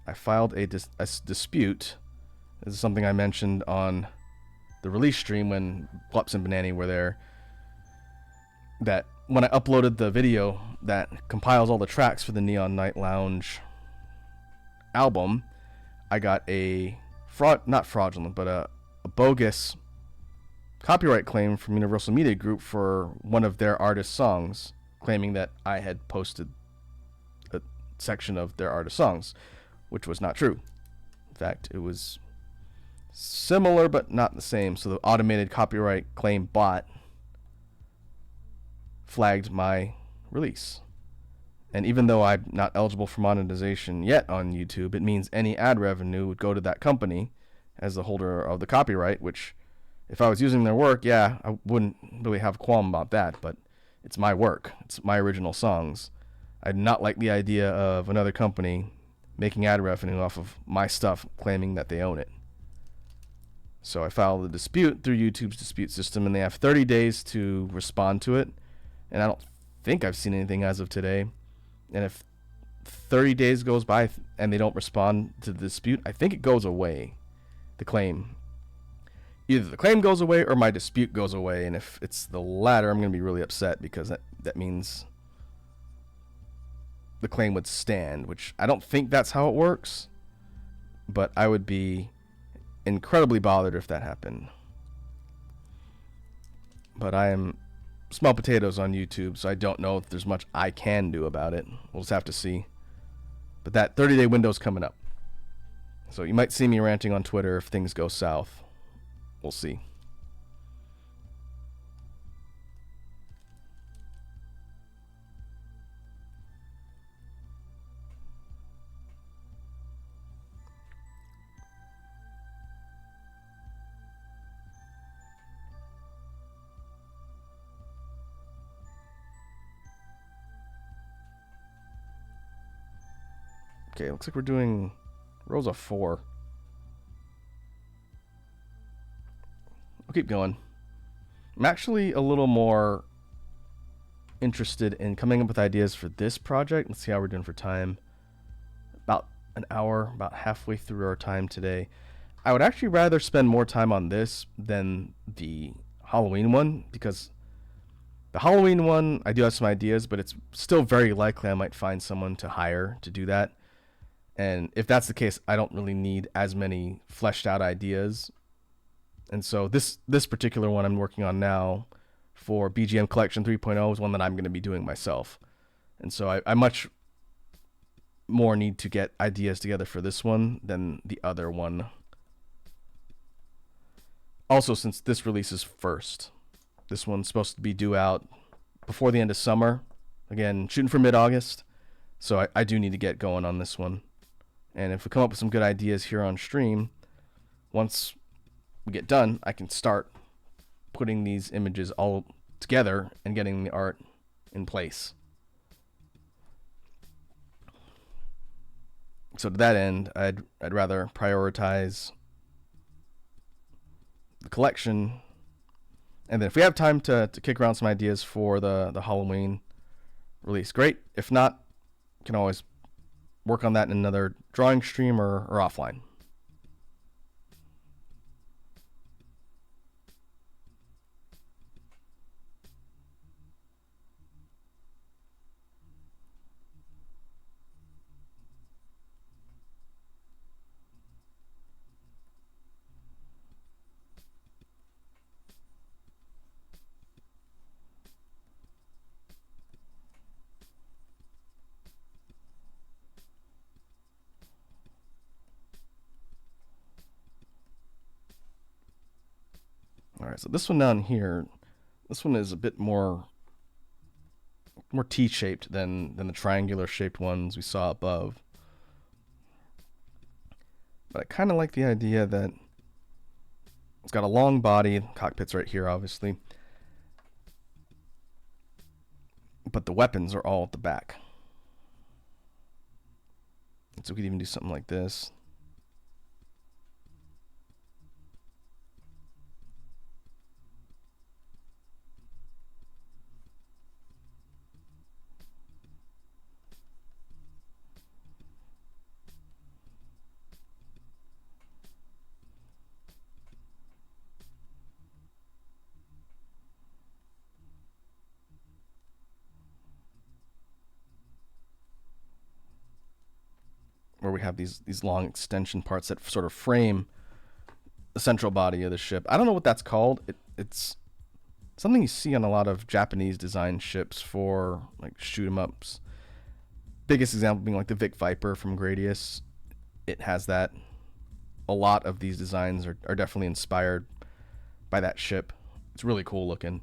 I filed a dispute. This is something I mentioned on the release stream when Blups and Banani were there. That when I uploaded the video that compiles all the tracks for the Neon Night Lounge album, I got a not fraudulent, but a bogus copyright claim from Universal Media Group for one of their artist songs, claiming that I had posted a section of their artist songs, which was not true. In fact, it was similar but not the same. So the automated copyright claim bot flagged my release. And even though I'm not eligible for monetization yet on YouTube, it means any ad revenue would go to that company as the holder of the copyright, which if I was using their work, yeah, I wouldn't really have a qualm about that, but it's my work. It's my original songs. I do not like the idea of another company making ad revenue off of my stuff, claiming that they own it. So I filed a dispute through YouTube's dispute system, and they have 30 days to respond to it. And I don't think I've seen anything as of today. And if 30 days goes by and they don't respond to the dispute, I think it goes away, the claim. Either the claim goes away or my dispute goes away. And if it's the latter, I'm going to be really upset because that means the claim would stand, which I don't think that's how it works. But I would be incredibly bothered if that happened. But I am small potatoes on YouTube, so I don't know if there's much I can do about it. We'll just have to see. But that 30-day window is coming up. So you might see me ranting on Twitter if things go south. We'll see. Okay, looks like we're doing rows of 4. We'll keep going. I'm actually a little more interested in coming up with ideas for this project. Let's see how we're doing for time. About an hour, about halfway through our time today. I would actually rather spend more time on this than the Halloween one, because the Halloween one, I do have some ideas, but it's still very likely I might find someone to hire to do that. And if that's the case, I don't really need as many fleshed out ideas. And so this particular one I'm working on now for BGM Collection 3.0 is one that I'm going to be doing myself. And so I much more need to get ideas together for this one than the other one. Also, since this releases first, this one's supposed to be due out before the end of summer. Again, shooting for mid-August. So I do need to get going on this one. And if we come up with some good ideas here on stream, once we get done, I can start putting these images all together and getting the art in place. So to that end, I'd rather prioritize the collection, and then if we have time to kick around some ideas for the Halloween release, great. If not, you can always work on that in another drawing stream or offline. All right, so this one down here, this one is a bit more T-shaped than the triangular shaped ones we saw above. But I kind of like the idea that it's got a long body. Cockpit's right here, obviously. But the weapons are all at the back. So we could even do something like this. Where we have these long extension parts that sort of frame the central body of the ship. I don't know what that's called. It's something you see on a lot of Japanese design ships for like shoot 'em ups. Biggest example being like the Vic Viper from Gradius. It has that. A lot of these designs are definitely inspired by that ship. It's really cool looking.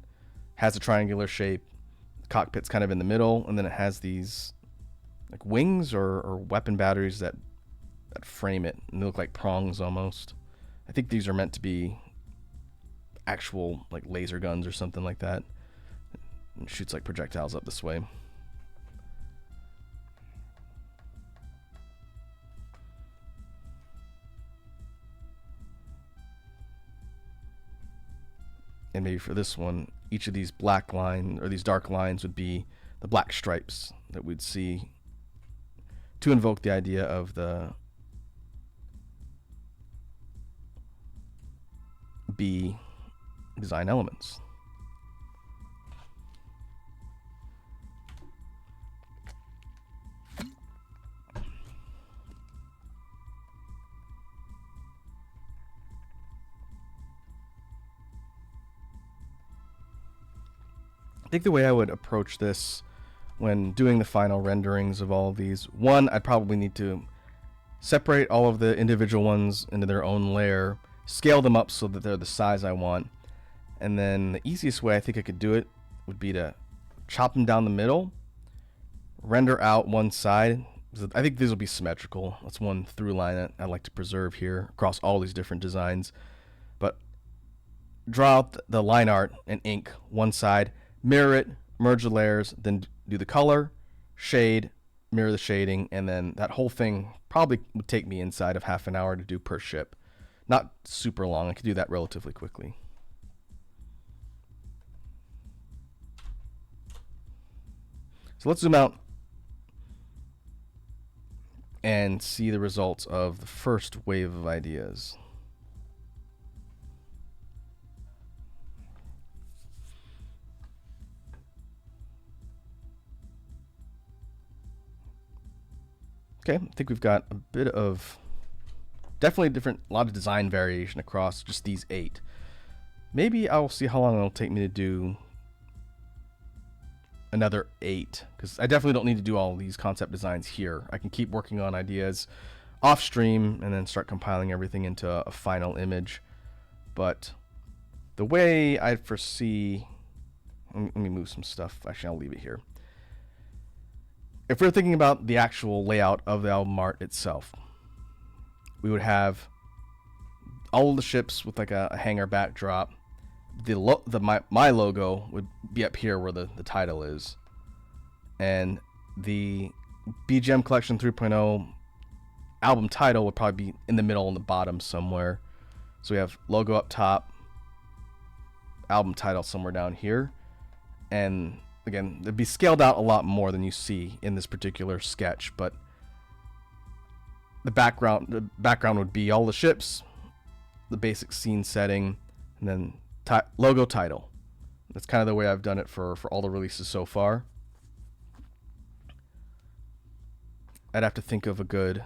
Has a triangular shape. The cockpit's kind of in the middle, and then it has these like wings or weapon batteries that frame it, and they look like prongs almost. I think these are meant to be actual like laser guns or something like that. It shoots like projectiles up this way. And maybe for this one, each of these black lines or these dark lines would be the black stripes that we'd see to invoke the idea of the B design elements. I think the way I would approach this when doing the final renderings of all of these, one, I'd probably need to separate all of the individual ones into their own layer, scale them up so that they're the size I want, and then the easiest way I think I could do it would be to chop them down the middle, render out one side. I think these will be symmetrical. That's one through line that I like to preserve here across all these different designs. But draw out the line art and ink one side, mirror it, merge the layers, then do the color, shade, mirror the shading, and then that whole thing probably would take me inside of half an hour to do per ship. Not super long. I could do that relatively quickly. So let's zoom out and see the results of the first wave of ideas. Okay, I think we've got a bit of definitely a lot of design variation across just these 8. Maybe I'll see how long it'll take me to do another 8, because I definitely don't need to do all these concept designs here. I can keep working on ideas off stream and then start compiling everything into a final image. But the way I foresee, let me move some stuff. Actually, I'll leave it here. If we're thinking about the actual layout of the album art itself, we would have all of the ships with like a hangar backdrop. My logo would be up here where the title is, and the BGM Collection 3.0 album title would probably be in the middle and the bottom somewhere. So we have logo up top, album title somewhere down here, and again, it'd be scaled out a lot more than you see in this particular sketch, but the background would be all the ships, the basic scene setting, and then logo title. That's kind of the way I've done it for all the releases so far. I'd have to think of a good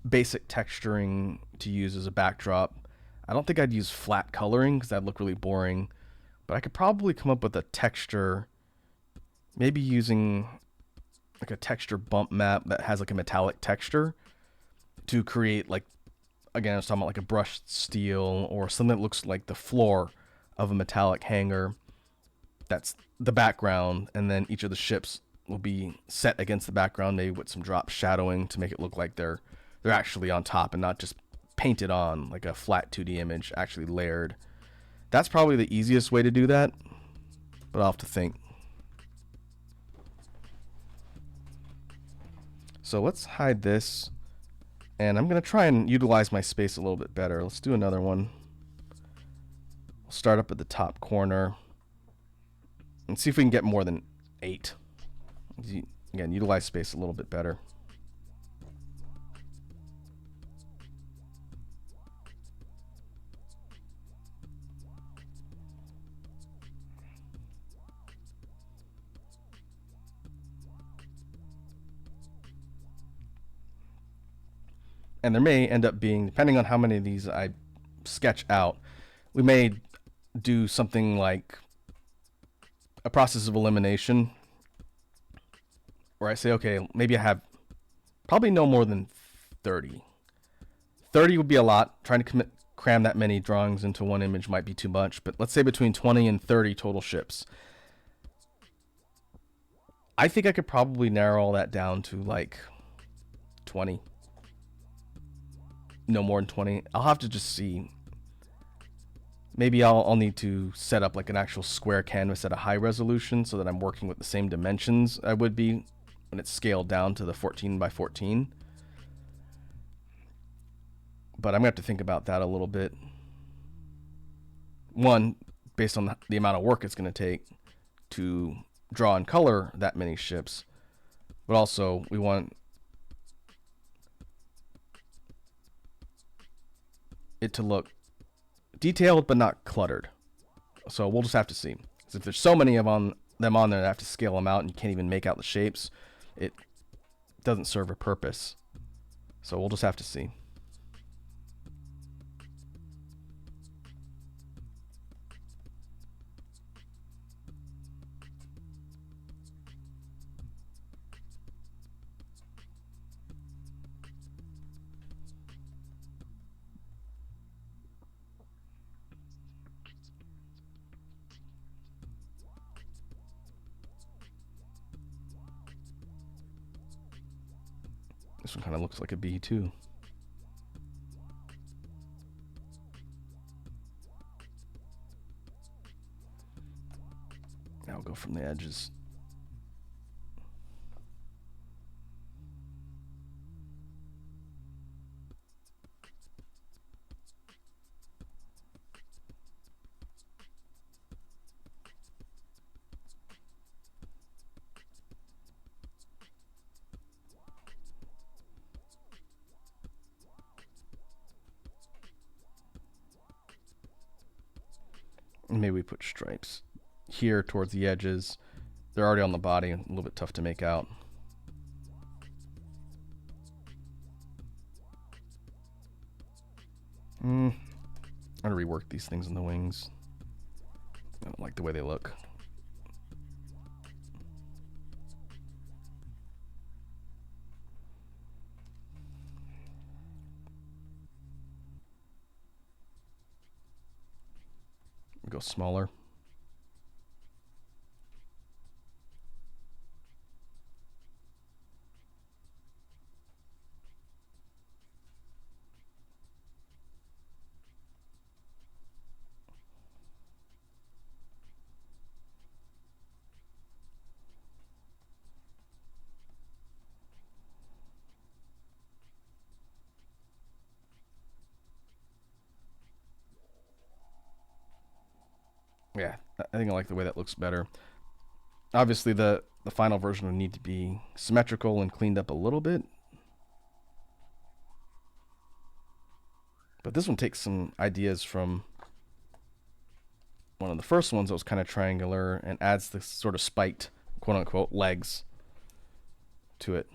basic texturing to use as a backdrop. I don't think I'd use flat coloring because that'd look really boring, but I could probably come up with a texture, maybe using like a texture bump map that has like a metallic texture to create like again, I was talking about like a brushed steel or something that looks like the floor of a metallic hangar. That's the background, and then each of the ships will be set against the background, maybe with some drop shadowing to make it look like they're actually on top and not just painted on like a flat 2D image, actually layered. That's probably the easiest way to do that, but I'll have to think. So let's hide this, and I'm going to try and utilize my space a little bit better. Let's do another one. We'll start up at the top corner and see if we can get more than 8. Again, utilize space a little bit better. And there may end up being, depending on how many of these I sketch out, we may do something like a process of elimination where I say, okay, maybe I have probably no more than 30. 30 would be a lot. Trying to cram that many drawings into one image might be too much, but let's say between 20 and 30 total ships. I think I could probably narrow all that down to like 20. No more than 20. I'll have to just see. Maybe I'll need to set up like an actual square canvas at a high resolution so that I'm working with the same dimensions I would be when it's scaled down to the 14 by 14. But I'm going to have to think about that a little bit. One, based on the amount of work it's going to take to draw and color that many ships. But also, we want it to look detailed but not cluttered. So we'll just have to see. Because if there's so many of them on there, I have to scale them out and you can't even make out the shapes. It doesn't serve a purpose. So we'll just have to see. This one kind of looks like a bee too. Now we'll go from the edges. Maybe we put stripes here towards the edges. They're already on the body, a little bit tough to make out. I'm gonna rework these things in the wings. I don't like the way they look. Go smaller. Yeah, I think I like the way that looks better. Obviously, the final version would need to be symmetrical and cleaned up a little bit. But this one takes some ideas from one of the first ones that was kind of triangular and adds this sort of spiked, quote-unquote, legs to it.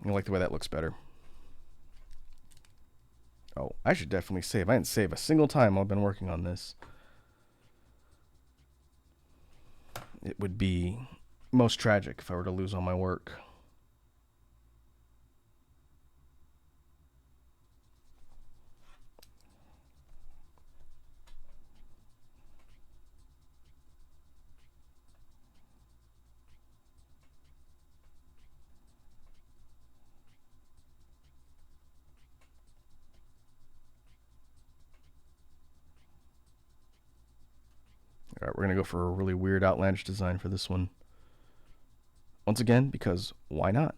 I like the way that looks better. Oh, I should definitely save. I didn't save a single time while I've been working on this. It would be most tragic if I were to lose all my work. All right, we're going to go for a really weird outlandish design for this one. Once again, because why not?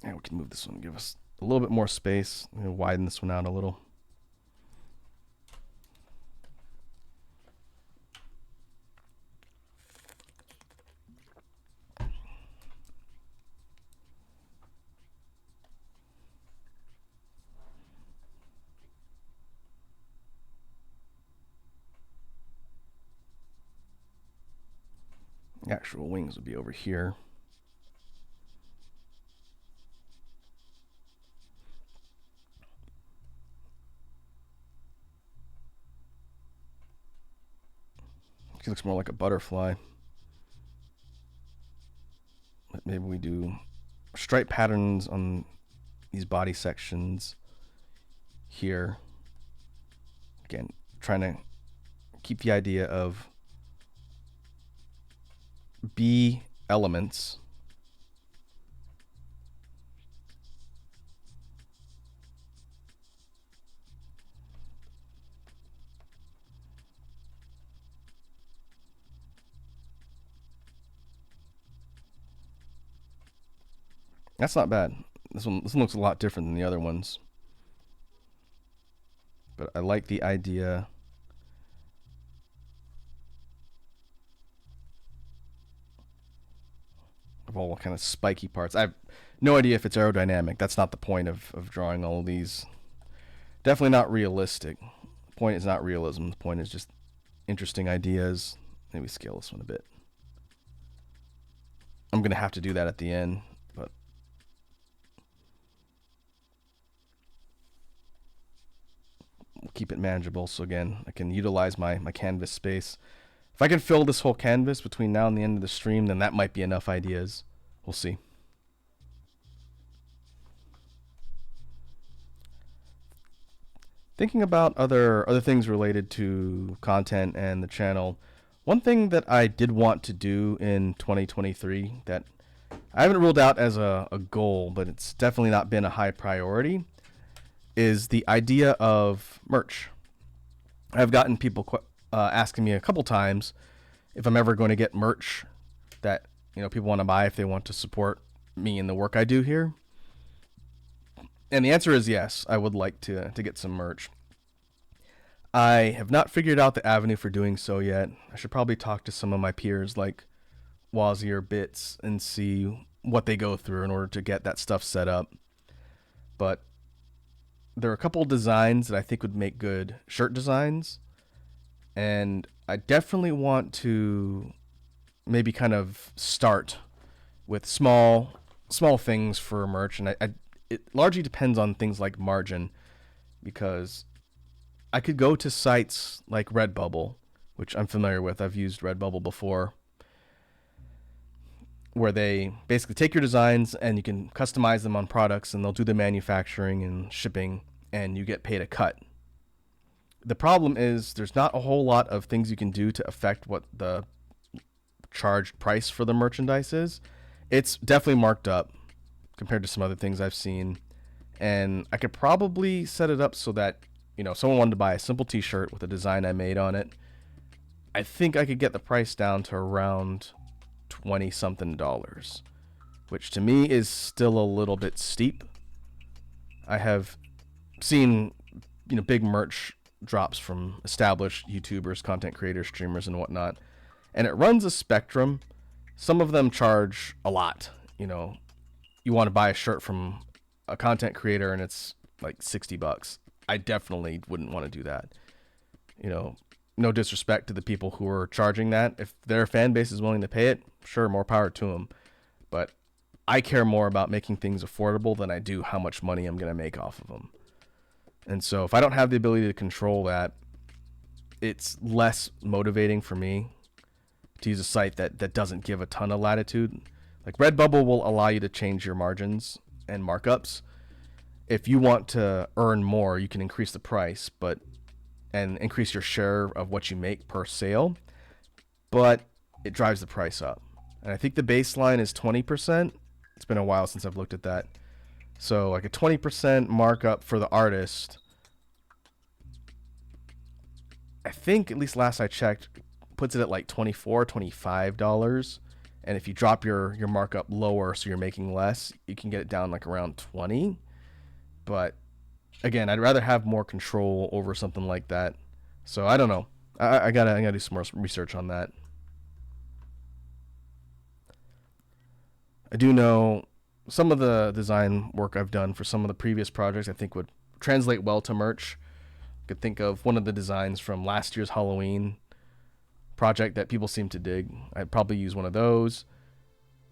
And we can move this one, give us a little bit more space. Widen this one out a little. The actual wings would be over here. He looks more like a butterfly. But maybe we do stripe patterns on these body sections here. Again, trying to keep the idea of B elements. That's not bad. This one looks a lot different than the other ones. But I like the idea of all kind of spiky parts. I have no idea if it's aerodynamic. That's not the point of drawing all of these. Definitely not realistic. The point is not realism. The point is just interesting ideas. Maybe scale this one a bit. I'm going to have to do that at the end, but we'll keep it manageable. So again, I can utilize my canvas space. If I can fill this whole canvas between now and the end of the stream, then that might be enough ideas. We'll see. Thinking about other things related to content and the channel, one thing that I did want to do in 2023 that I haven't ruled out as a goal, but it's definitely not been a high priority, is the idea of merch. I've gotten people asking me a couple times if I'm ever going to get merch that people want to buy if they want to support me and the work I do here. And the answer is yes, I would like to get some merch. I have not figured out the avenue for doing so yet. I should probably talk to some of my peers like Wazzy or Bits and see what they go through in order to get that stuff set up. But there are a couple of designs that I think would make good shirt designs. And I definitely want to maybe kind of start with small things for merch. And it largely depends on things like margin, because I could go to sites like Redbubble, which I'm familiar with. I've used Redbubble before, where they basically take your designs and you can customize them on products, and they'll do the manufacturing and shipping, and you get paid a cut. The problem is there's not a whole lot of things you can do to affect what the charged price for the merchandise is. It's definitely marked up compared to some other things I've seen, and I could probably set it up so that if someone wanted to buy a simple t-shirt with a design I made on it, I think I could get the price down to around $20-something, which to me is still a little bit steep. I have seen big merch drops from established YouTubers, content creators, streamers, and whatnot, and it runs a spectrum. Some of them charge a lot. You want to buy a shirt from a content creator and it's like $60. I definitely wouldn't want to do that. No disrespect to the people who are charging that. If their fan base is willing to pay it, sure, more power to them. But I care more about making things affordable than I do how much money I'm going to make off of them. And so if I don't have the ability to control that, it's less motivating for me to use a site that doesn't give a ton of latitude. Like Redbubble will allow you to change your margins and markups. If you want to earn more, you can increase the price, but and increase your share of what you make per sale, but it drives the price up. And I think the baseline is 20%. It's been a while since I've looked at that. So like a 20% markup for the artist, I think at least last I checked, puts it at like $24, $25. And if you drop your markup lower so you're making less, you can get it down like around 20. But again, I'd rather have more control over something like that. So I don't know. I gotta do some more research on that. I do know some of the design work I've done for some of the previous projects I think would translate well to merch. I could think of one of the designs from last year's Halloween project that people seem to dig. I'd probably use one of those.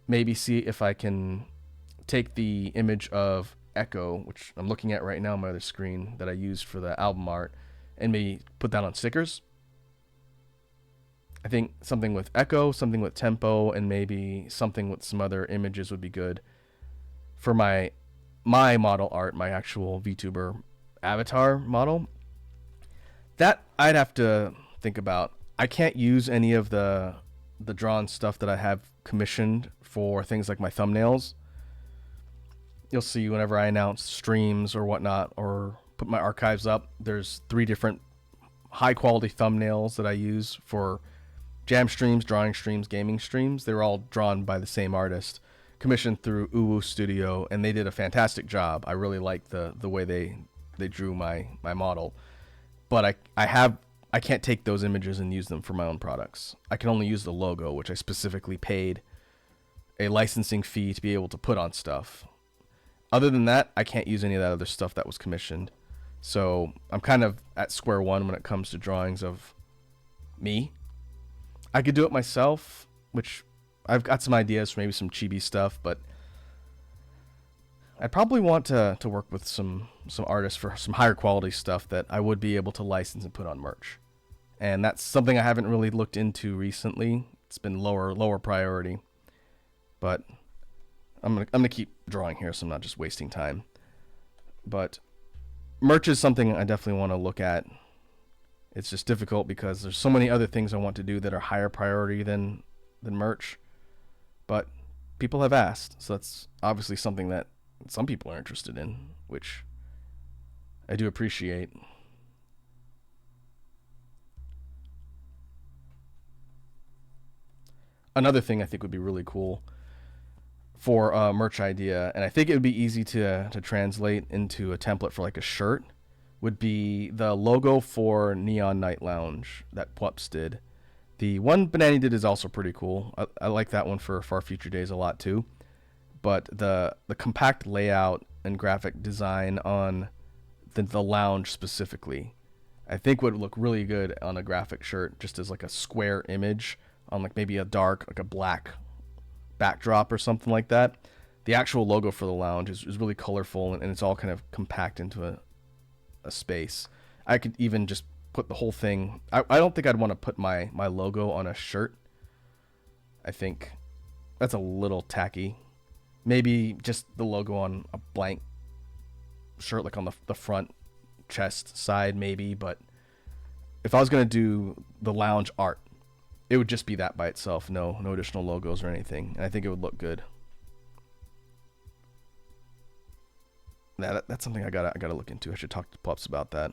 Maybe see if I can take the image of Echo, which I'm looking at right now on my other screen that I used for the album art, and maybe put that on stickers. I think something with Echo, something with Tempo, and maybe something with some other images would be good for my model art, my actual VTuber avatar model. That I'd have to think about. I can't use any of the drawn stuff that I have commissioned for things like my thumbnails. You'll see whenever I announce streams or whatnot, or put my archives up, there's 3 different high quality thumbnails that I use for jam streams, drawing streams, gaming streams. They're all drawn by the same artist, commissioned through Uwu Studio, and they did a fantastic job. I really like the way they drew my model. But I can't take those images and use them for my own products. I can only use the logo, which I specifically paid a licensing fee to be able to put on stuff. Other than that, I can't use any of that other stuff that was commissioned. So I'm kind of at square one when it comes to drawings of me. I could do it myself, which I've got some ideas for maybe some chibi stuff, but I'd probably want to work with some artists for some higher quality stuff that I would be able to license and put on merch. And that's something I haven't really looked into recently. It's been lower priority. But I'm gonna keep drawing here, so I'm not just wasting time. But merch is something I definitely want to look at. It's just difficult because there's so many other things I want to do that are higher priority than merch. But people have asked, so that's obviously something that some people are interested in, which I do appreciate. Another thing I think would be really cool for a merch idea, and I think it would be easy to translate into a template for like a shirt, would be the logo for Neon Night Lounge that Pwups did. The one Banani did is also pretty cool. I like that one for Far Future Days a lot too. But the compact layout and graphic design on the lounge specifically, I think would look really good on a graphic shirt, just as like a square image on like maybe a dark, like a black backdrop or something like that. The actual logo for the lounge is really colorful, and it's all kind of compact into a space. I could even just put the whole thing. I don't think I'd want to put my logo on a shirt. I think that's a little tacky. Maybe just the logo on a blank shirt, like on the front chest side maybe. But if I was going to do the lounge art, it would just be that by itself. No additional logos or anything. And I think it would look good. That's something I gotta look into. I should talk to Pwups about that.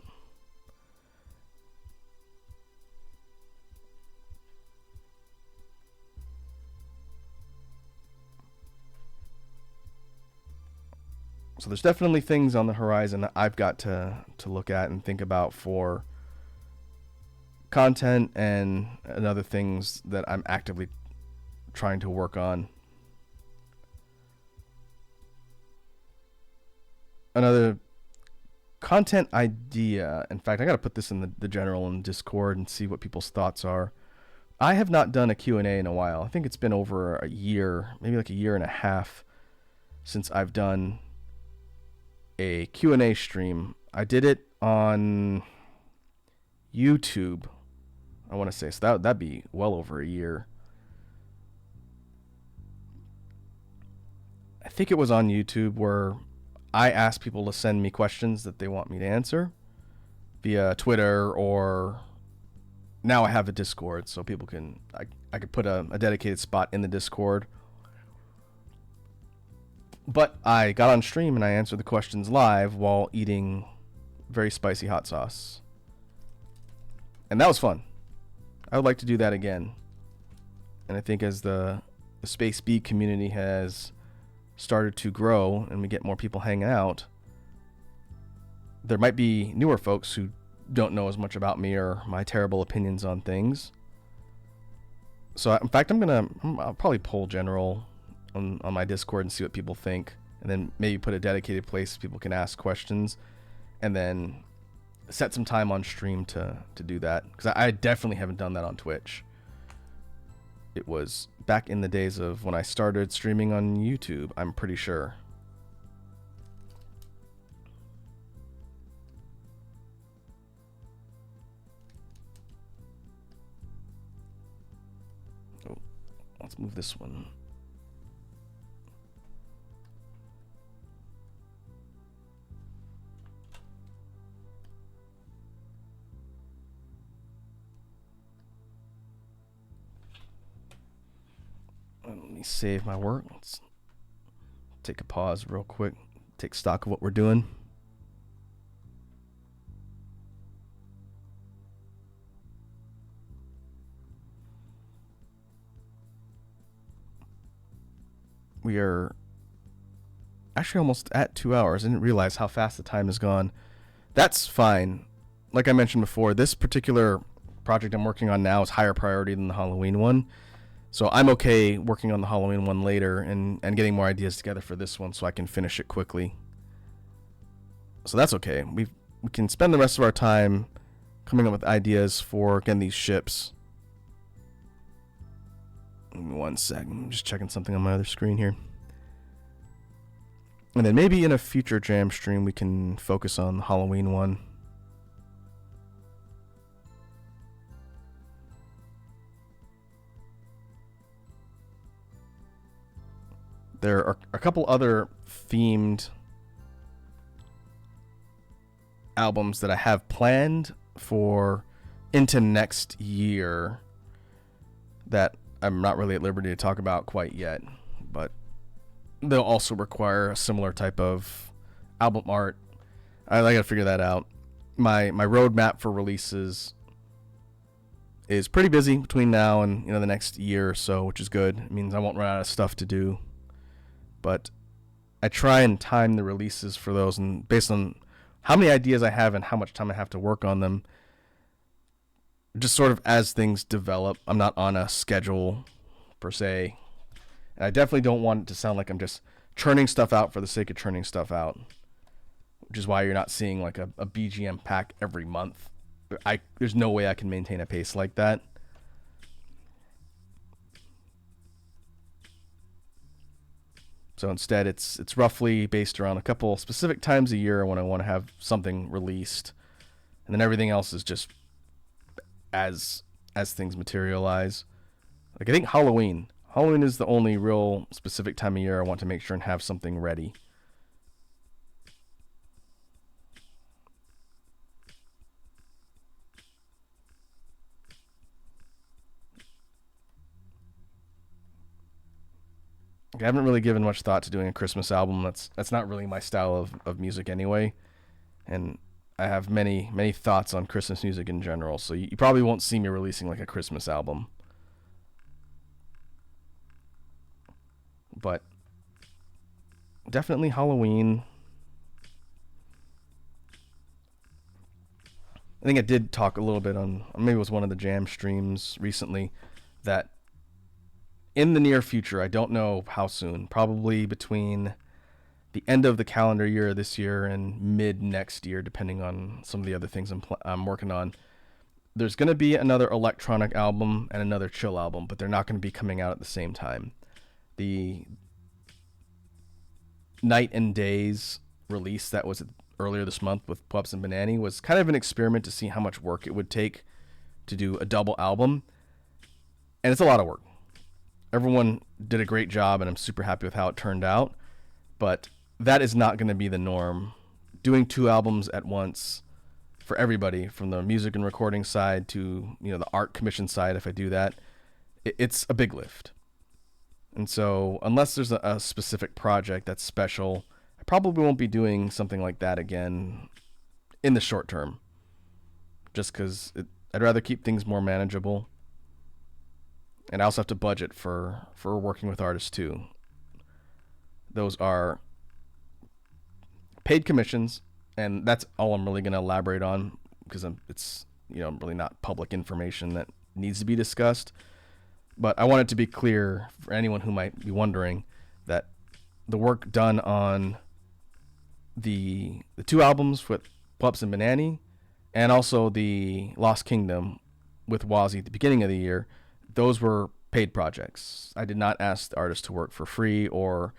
So there's definitely things on the horizon that I've got to look at and think about for content and other things that I'm actively trying to work on. Another content idea, in fact, I gotta put this in the general in Discord and see what people's thoughts are. I have not done a Q&A in a while. I think it's been over a year, maybe like a year and a half since I've done a Q&A stream. I did it on YouTube, I want to say, so that'd be well over a year. I think it was on YouTube where I asked people to send me questions that they want me to answer via Twitter, or now I have a Discord, so people can I could put a dedicated spot in the Discord. But I got on stream and I answered the questions live while eating very spicy hot sauce. And that was fun. I would like to do that again. And I think as the Space B community has started to grow and we get more people hanging out, there might be newer folks who don't know as much about me or my terrible opinions on things. So in fact, I'll probably poll general on my Discord and see what people think, and then maybe put a dedicated place people can ask questions, and then set some time on stream to do that, because I definitely haven't done that on Twitch. It was back in the days of when I started streaming on YouTube, I'm pretty sure. Oh, let's move this one. Let me save my work. Let's take a pause real quick. Take stock of what we're doing. We are actually almost at 2 hours. I didn't realize how fast the time has gone. That's fine. Like I mentioned before, this particular project I'm working on now is higher priority than the Halloween one. So I'm okay working on the Halloween one later and getting more ideas together for this one so I can finish it quickly. So that's okay. We can spend the rest of our time coming up with ideas for, again, these ships. Give me 1 second. I'm just checking something on my other screen here. And then maybe in a future jam stream we can focus on the Halloween one. There are a couple other themed albums that I have planned for into next year that I'm not really at liberty to talk about quite yet, but they'll also require a similar type of album art. I gotta figure that out. My roadmap for releases is pretty busy between now and the next year or so, which is good. It means I won't run out of stuff to do. But I try and time the releases for those, and based on how many ideas I have and how much time I have to work on them, just sort of as things develop. I'm not on a schedule per se. And I definitely don't want it to sound like I'm just churning stuff out for the sake of churning stuff out, which is why you're not seeing like a BGM pack every month. There's no way I can maintain a pace like that. So instead, it's roughly based around a couple specific times a year when I want to have something released, and then everything else is just as things materialize. Like I think Halloween is the only real specific time of year I want to make sure and have something ready. I haven't really given much thought to doing a Christmas album. That's not really my style of music anyway. And I have many thoughts on Christmas music in general, so you probably won't see me releasing like a Christmas album. But definitely Halloween. I think I did talk a little bit on, maybe it was one of the jam streams recently, that in the near future, I don't know how soon, probably between the end of the calendar year this year and mid next year, depending on some of the other things I'm working on, there's going to be another electronic album and another chill album, but they're not going to be coming out at the same time. The Night and Days release that was earlier this month with Pups and Banani was kind of an experiment to see how much work it would take to do a double album, and it's a lot of work. Everyone did a great job, and I'm super happy with how it turned out. But that is not going to be the norm. Doing 2 albums at once for everybody, from the music and recording side to the art commission side, if I do that, it's a big lift. And so unless there's a specific project that's special, I probably won't be doing something like that again in the short term. Just because I'd rather keep things more manageable. And I also have to budget for working with artists too. Those are paid commissions, and that's all I'm really going to elaborate on, because it's really not public information that needs to be discussed. But I want it to be clear for anyone who might be wondering that the work done on the 2 albums with Pups and Banani, and also the Lost Kingdom with Wazzy at the beginning of the year, those were paid projects. I did not ask the artist to work for free or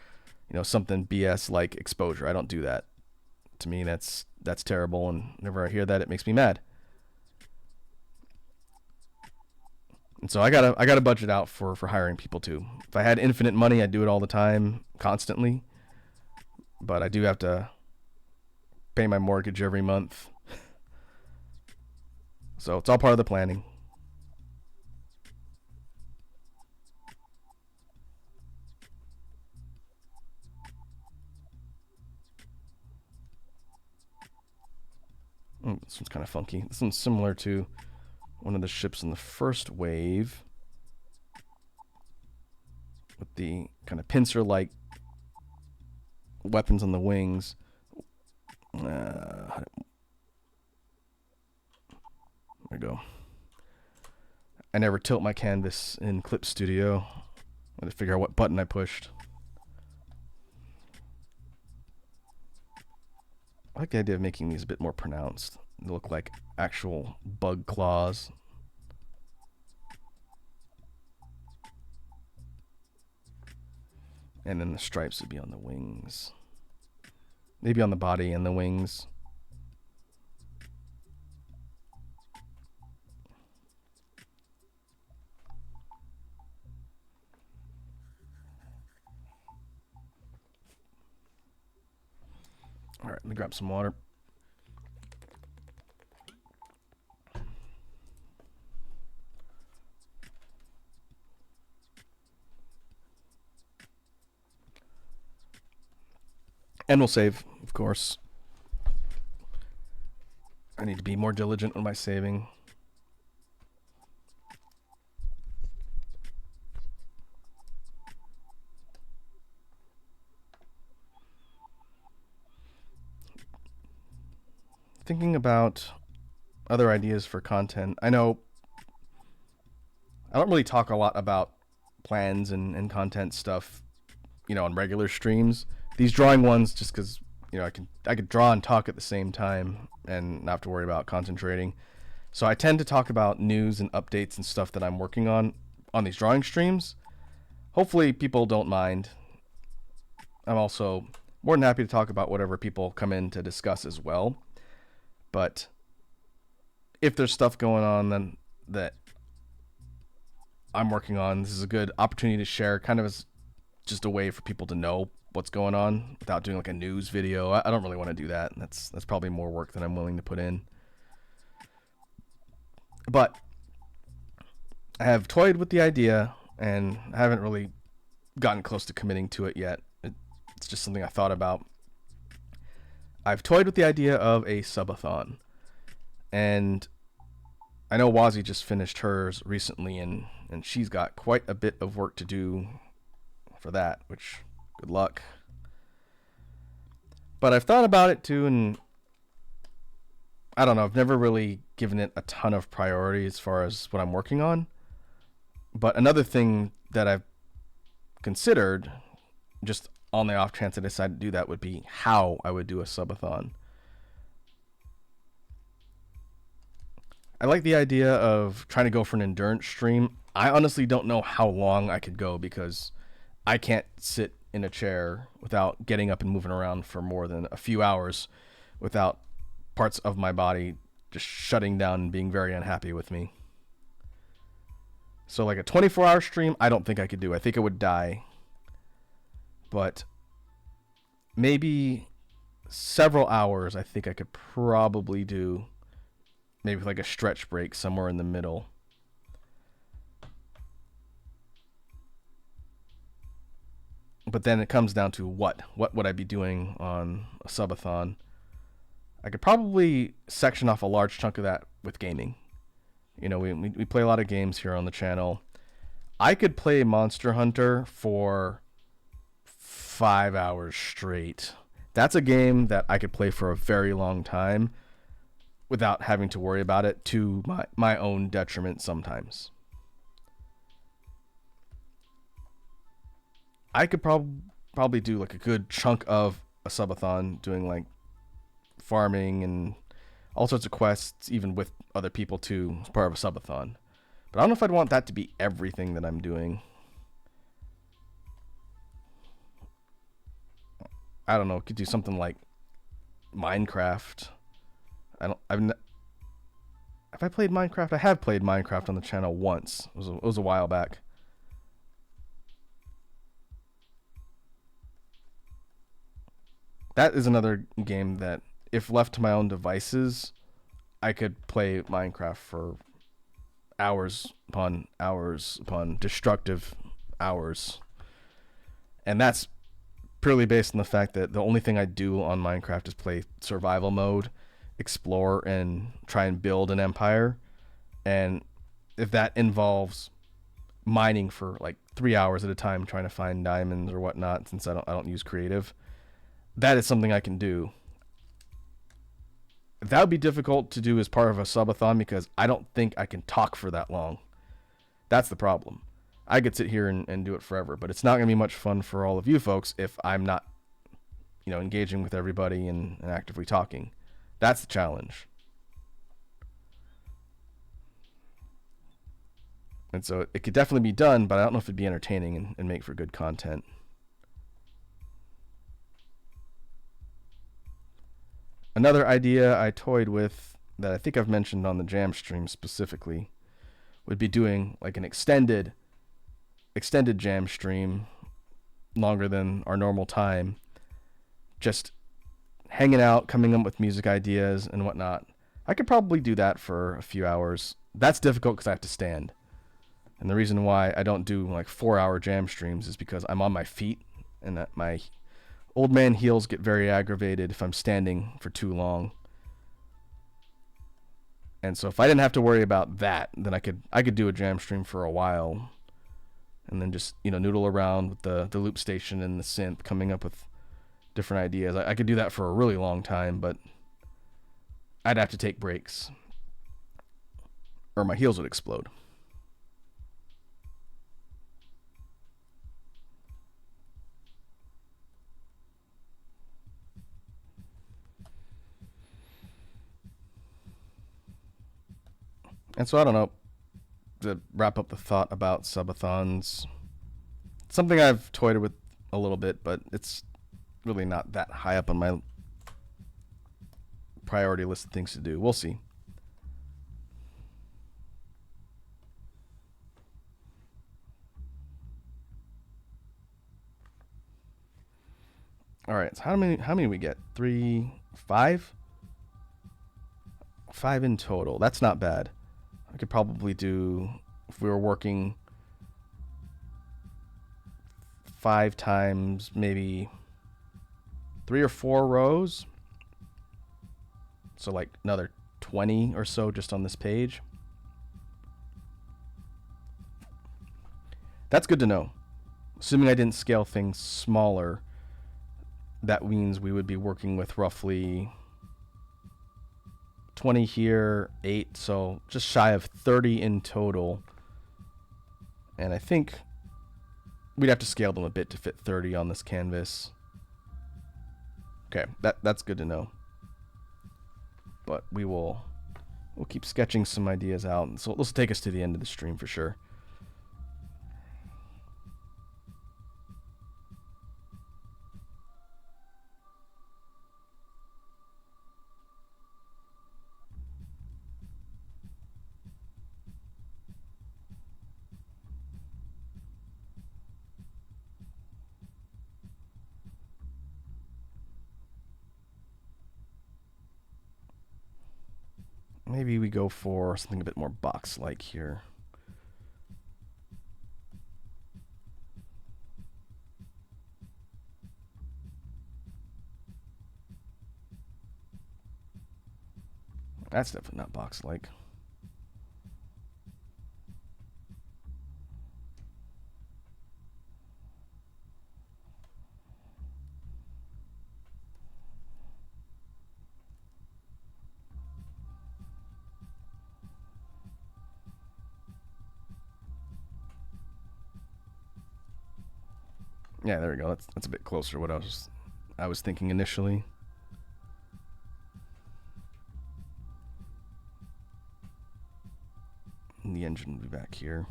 something BS like exposure. I don't do that. To me, that's terrible, and whenever I hear that, it makes me mad. And so I gotta budget out for hiring people too. If I had infinite money, I'd do it all the time, constantly. But I do have to pay my mortgage every month. So it's all part of the planning. This one's kind of funky. This one's similar to one of the ships in the first wave, with the kind of pincer-like weapons on the wings. There we go. I never tilt my canvas in Clip Studio. I had to figure out what button I pushed. I like the idea of making these a bit more pronounced. They look like actual bug claws. And then the stripes would be on the wings. Maybe on the body and the wings. All right, let me grab some water. And we'll save, of course. I need to be more diligent on my saving. Thinking about other ideas for content. I know I don't really talk a lot about plans and content stuff, on regular streams. These drawing ones, just because I could draw and talk at the same time and not have to worry about concentrating. So I tend to talk about news and updates and stuff that I'm working on these drawing streams. Hopefully people don't mind. I'm also more than happy to talk about whatever people come in to discuss as well. But if there's stuff going on then that I'm working on, this is a good opportunity to share, kind of as just a way for people to know what's going on without doing like a news video. I don't really want to do that. That's probably more work than I'm willing to put in. But I have toyed with the idea, and I haven't really gotten close to committing to it yet. It's just something I thought about. I've toyed with the idea of a subathon, and I know Wazzy just finished hers recently, and she's got quite a bit of work to do for that, which good luck. But I've thought about it too, and I don't know, I've never really given it a ton of priority as far as what I'm working on. But another thing that I've considered, just on the off chance I decide to do that, would be how I would do a subathon. I like the idea of trying to go for an endurance stream. I honestly don't know how long I could go, because I can't sit in a chair without getting up and moving around for more than a few hours without parts of my body just shutting down and being very unhappy with me. So like a 24-hour stream, I don't think I could do. I think I would die. But maybe several hours. I think I could probably do maybe like a stretch break somewhere in the middle. But then it comes down to what would I be doing on a subathon? I could probably section off a large chunk of that with gaming. You know, we play a lot of games here on the channel. I could play Monster Hunter for 5 hours straight. That's a game that I could play for a very long time without having to worry about it, to my own detriment sometimes. I could probably do like a good chunk of a subathon doing like farming and all sorts of quests, even with other people too, as part of a subathon. But I don't know if I'd want that to be everything that I'm doing. I don't know. Could do something like Minecraft. I don't. Have I played Minecraft? I have played Minecraft on the channel once. It was a while back. That is another game that, if left to my own devices, I could play Minecraft for hours upon destructive hours. And that's purely based on the fact that the only thing I do on Minecraft is play survival mode, explore, and try and build an empire. And if that involves mining for like 3 hours at a time, trying to find diamonds or whatnot, since I don't use creative, that is something I can do. That would be difficult to do as part of a subathon because I don't think I can talk for that long. That's the problem. I could sit here and do it forever, but it's not going to be much fun for all of you folks if I'm not, engaging with everybody and actively talking. That's the challenge. And so it could definitely be done, but I don't know if it'd be entertaining and make for good content. Another idea I toyed with that I think I've mentioned on the jam stream specifically would be doing like an extended jam stream, longer than our normal time, just hanging out, coming up with music ideas and whatnot. I could probably do that for a few hours. That's difficult because I have to stand. And the reason why I don't do like 4-hour jam streams is because I'm on my feet, and that my old man heels get very aggravated if I'm standing for too long. And so if I didn't have to worry about that, then I could do a jam stream for a while, and then just noodle around with the loop station and the synth, coming up with different ideas. I could do that for a really long time, but I'd have to take breaks, or my heels would explode. And so I don't know, to wrap up the thought about subathons, something I've toyed with a little bit, but it's really not that high up on my priority list of things to do. We'll see. All right, so how many we get? 3, 5? 5 in total. That's not bad. I could probably do, if we were working 5 times, maybe 3 or 4 rows. So like another 20 or so just on this page. That's good to know. Assuming I didn't scale things smaller, that means we would be working with roughly 20 here, 8, so just shy of 30 in total. And I think we'd have to scale them a bit to fit 30 on this canvas. Okay, that's good to know. But we'll keep sketching some ideas out, and so this will take us to the end of the stream for sure. Maybe we go for something a bit more box-like here. That's definitely not box-like. Yeah, there we go. That's a bit closer to what I was thinking initially. And the engine will be back here.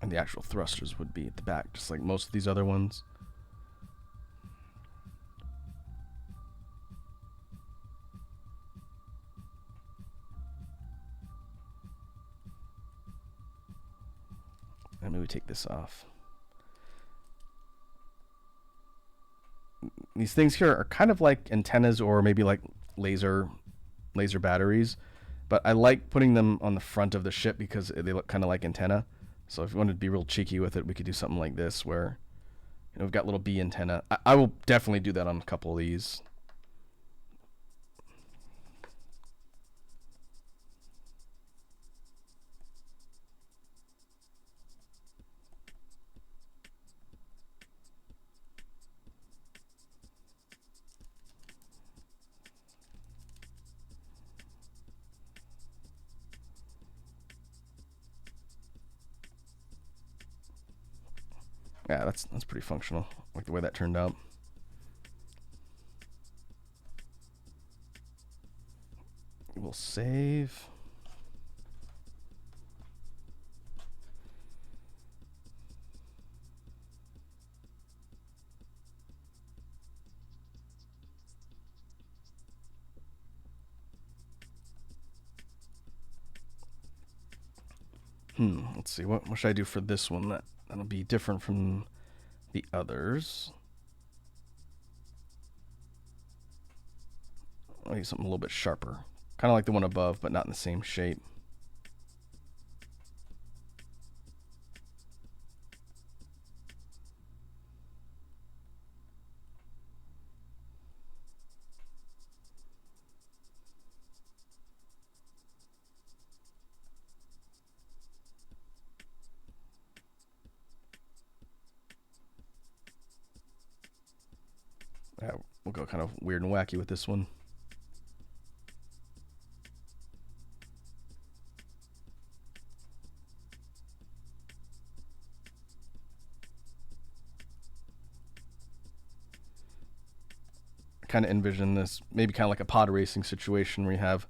And the actual thrusters would be at the back, just like most of these other ones. And maybe take this off. These things here are kind of like antennas or maybe like laser batteries, but I like putting them on the front of the ship because they look kind of like antenna. So if you wanted to be real cheeky with it, we could do something like this where we've got little B antenna. I will definitely do that on a couple of these. Yeah, that's pretty functional. Like the way that turned out. We'll save. Let's see. What should I do for this one? That'll be different from the others. I'll use something a little bit sharper. Kind of like the one above, but not in the same shape. We'll go kind of weird and wacky with this one. I kind of envision this maybe kind of like a pod racing situation where you have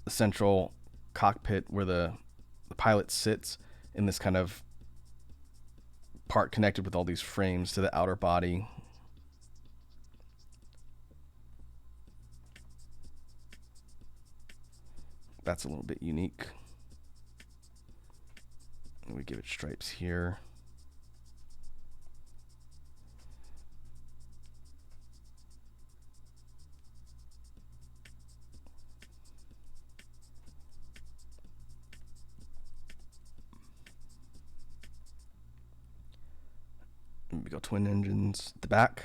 the central cockpit where the pilot sits in this kind of part connected with all these frames to the outer body. That's a little bit unique. And we give it stripes here. And we go twin engines at the back.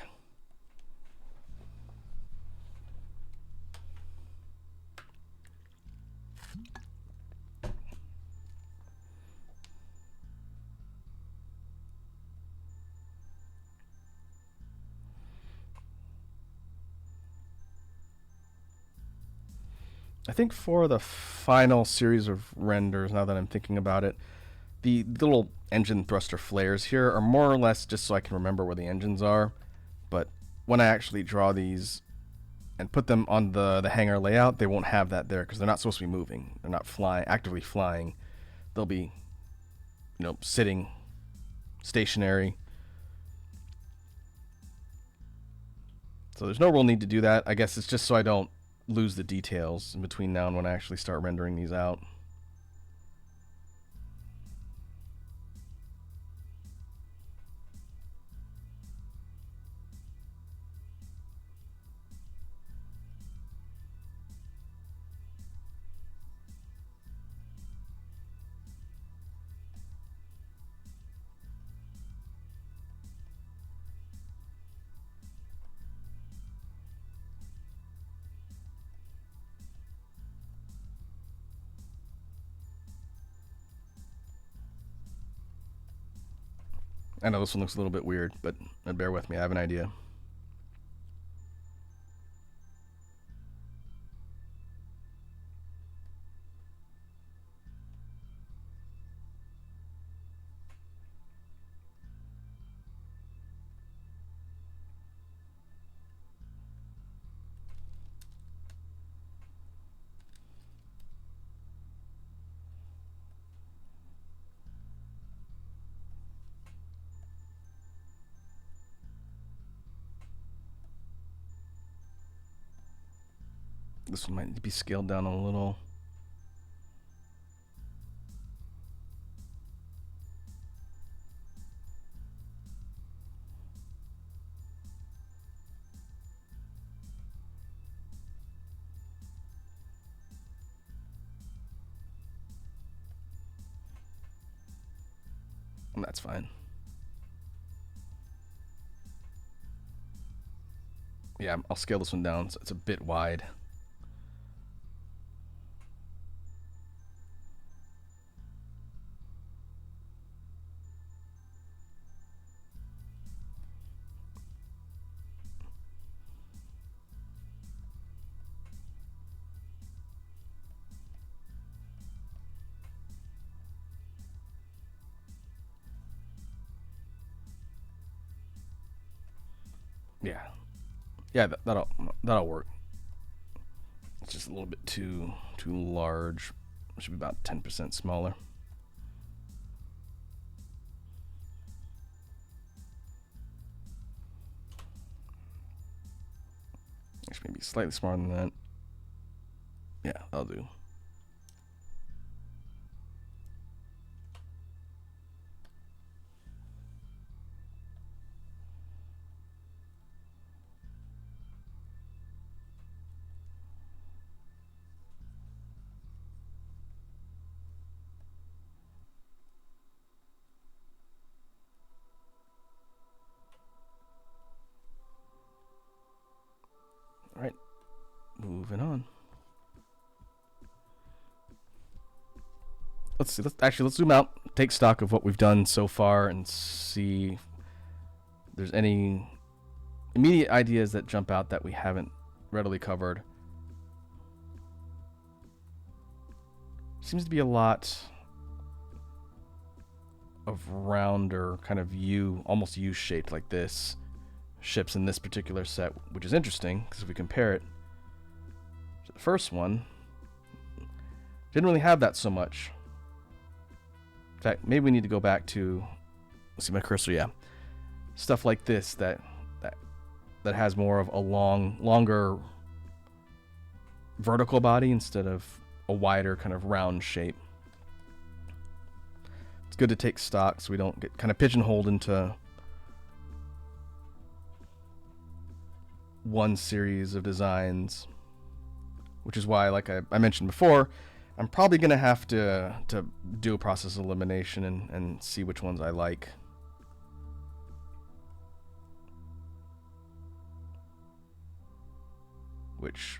I think for the final series of renders, now that I'm thinking about it, the little engine thruster flares here are more or less just so I can remember where the engines are. But when I actually draw these and put them on the hangar layout, they won't have that there because they're not supposed to be moving. They're not actively flying. They'll be, sitting stationary So there's no real need to do that. I guess it's just so I don't lose the details in between now and when I actually start rendering these out. I know this one looks a little bit weird, but bear with me, I have an idea. This one might need to be scaled down a little. And that's fine. Yeah, I'll scale this one down so it's a bit wide. Yeah, that'll work. It's just a little bit too large. It should be about 10% smaller. Actually, maybe slightly smaller than that. Yeah, that'll do. All right, moving on. Let's see. Let's zoom out, take stock of what we've done so far, and see if there's any immediate ideas that jump out that we haven't readily covered. Seems to be a lot of rounder, kind of almost U-shaped like this ships in this particular set, which is interesting because if we compare it to the first one, didn't really have that so much. In fact, maybe we need to go back to, let's see my cursor, yeah, stuff like this that has more of a longer vertical body instead of a wider kind of round shape. It's good to take stock so we don't get kind of pigeonholed into one series of designs, which is why, like I mentioned before, I'm probably going to have to do a process elimination and see which ones I like. Which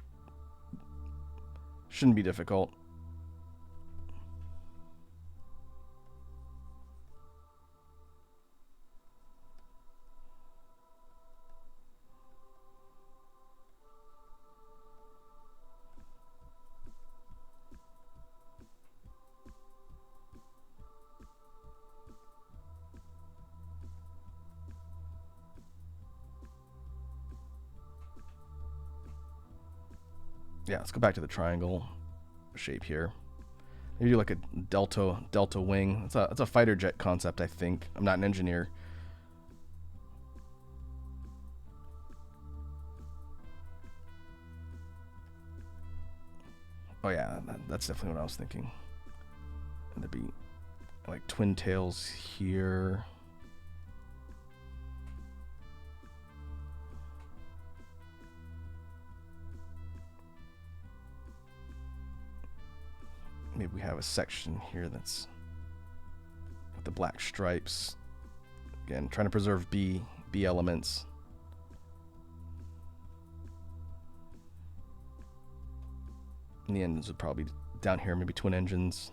shouldn't be difficult. Yeah, let's go back to the triangle shape here. Maybe do like a delta wing. It's a fighter jet concept, I think. I'm not an engineer. Oh yeah, that's definitely what I was thinking. And there'd be like twin tails here. Maybe we have a section here that's with the black stripes. Again, trying to preserve B elements. And the engines would probably be down here, maybe twin engines.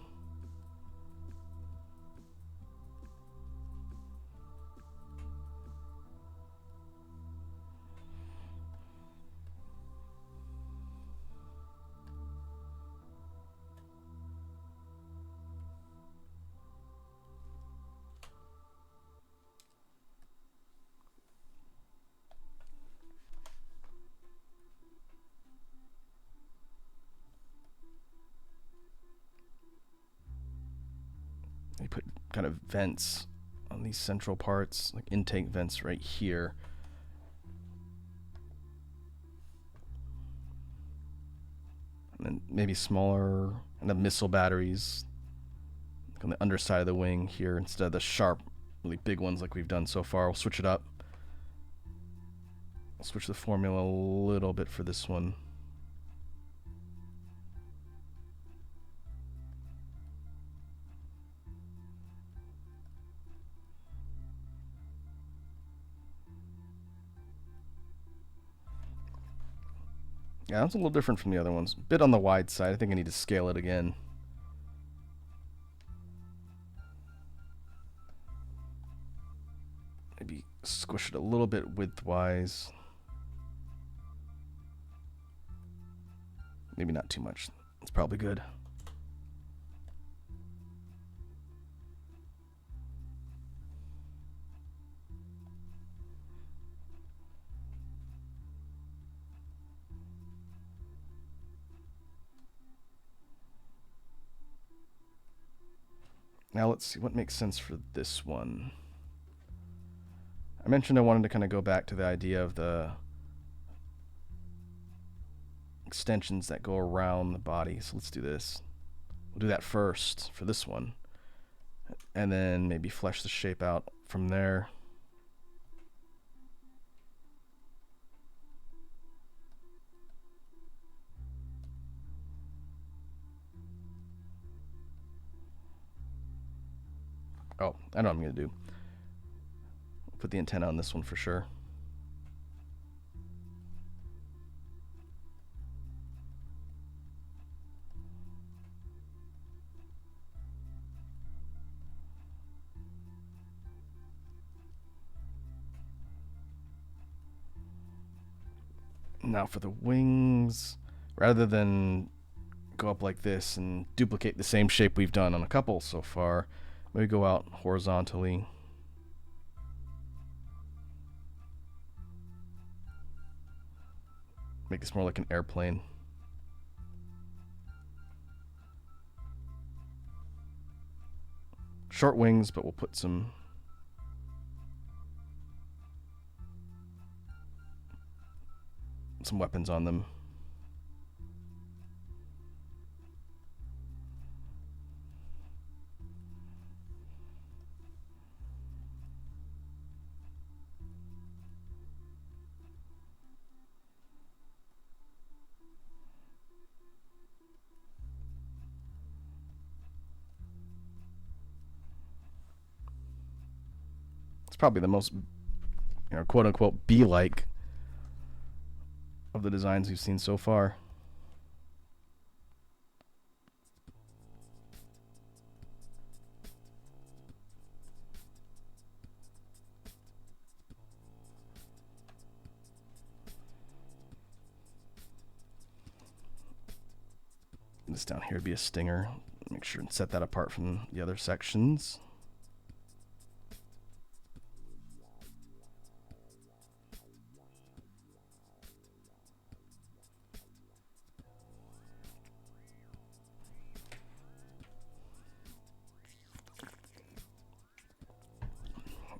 They put kind of vents on these central parts, like intake vents right here. And then maybe smaller and the missile batteries on the underside of the wing here instead of the sharp, really big ones like we've done so far. We'll switch it up. I'll switch the formula a little bit for this one. Yeah, that's a little different from the other ones. A bit on the wide side. I think I need to scale it again. Maybe squish it a little bit widthwise. Maybe not too much. It's probably good. Now let's see what makes sense for this one. I mentioned I wanted to kind of go back to the idea of the extensions that go around the body. So let's do this. We'll do that first for this one. And then maybe flesh the shape out from there. Oh, I know what I'm going to do. Put the antenna on this one for sure. Now for the wings, rather than go up like this and duplicate the same shape we've done on a couple so far, maybe go out horizontally. Make this more like an airplane. Short wings, but we'll put some weapons on them. It's probably the most, quote unquote, bee-like of the designs we've seen so far. This down here would be a stinger. Make sure and set that apart from the other sections.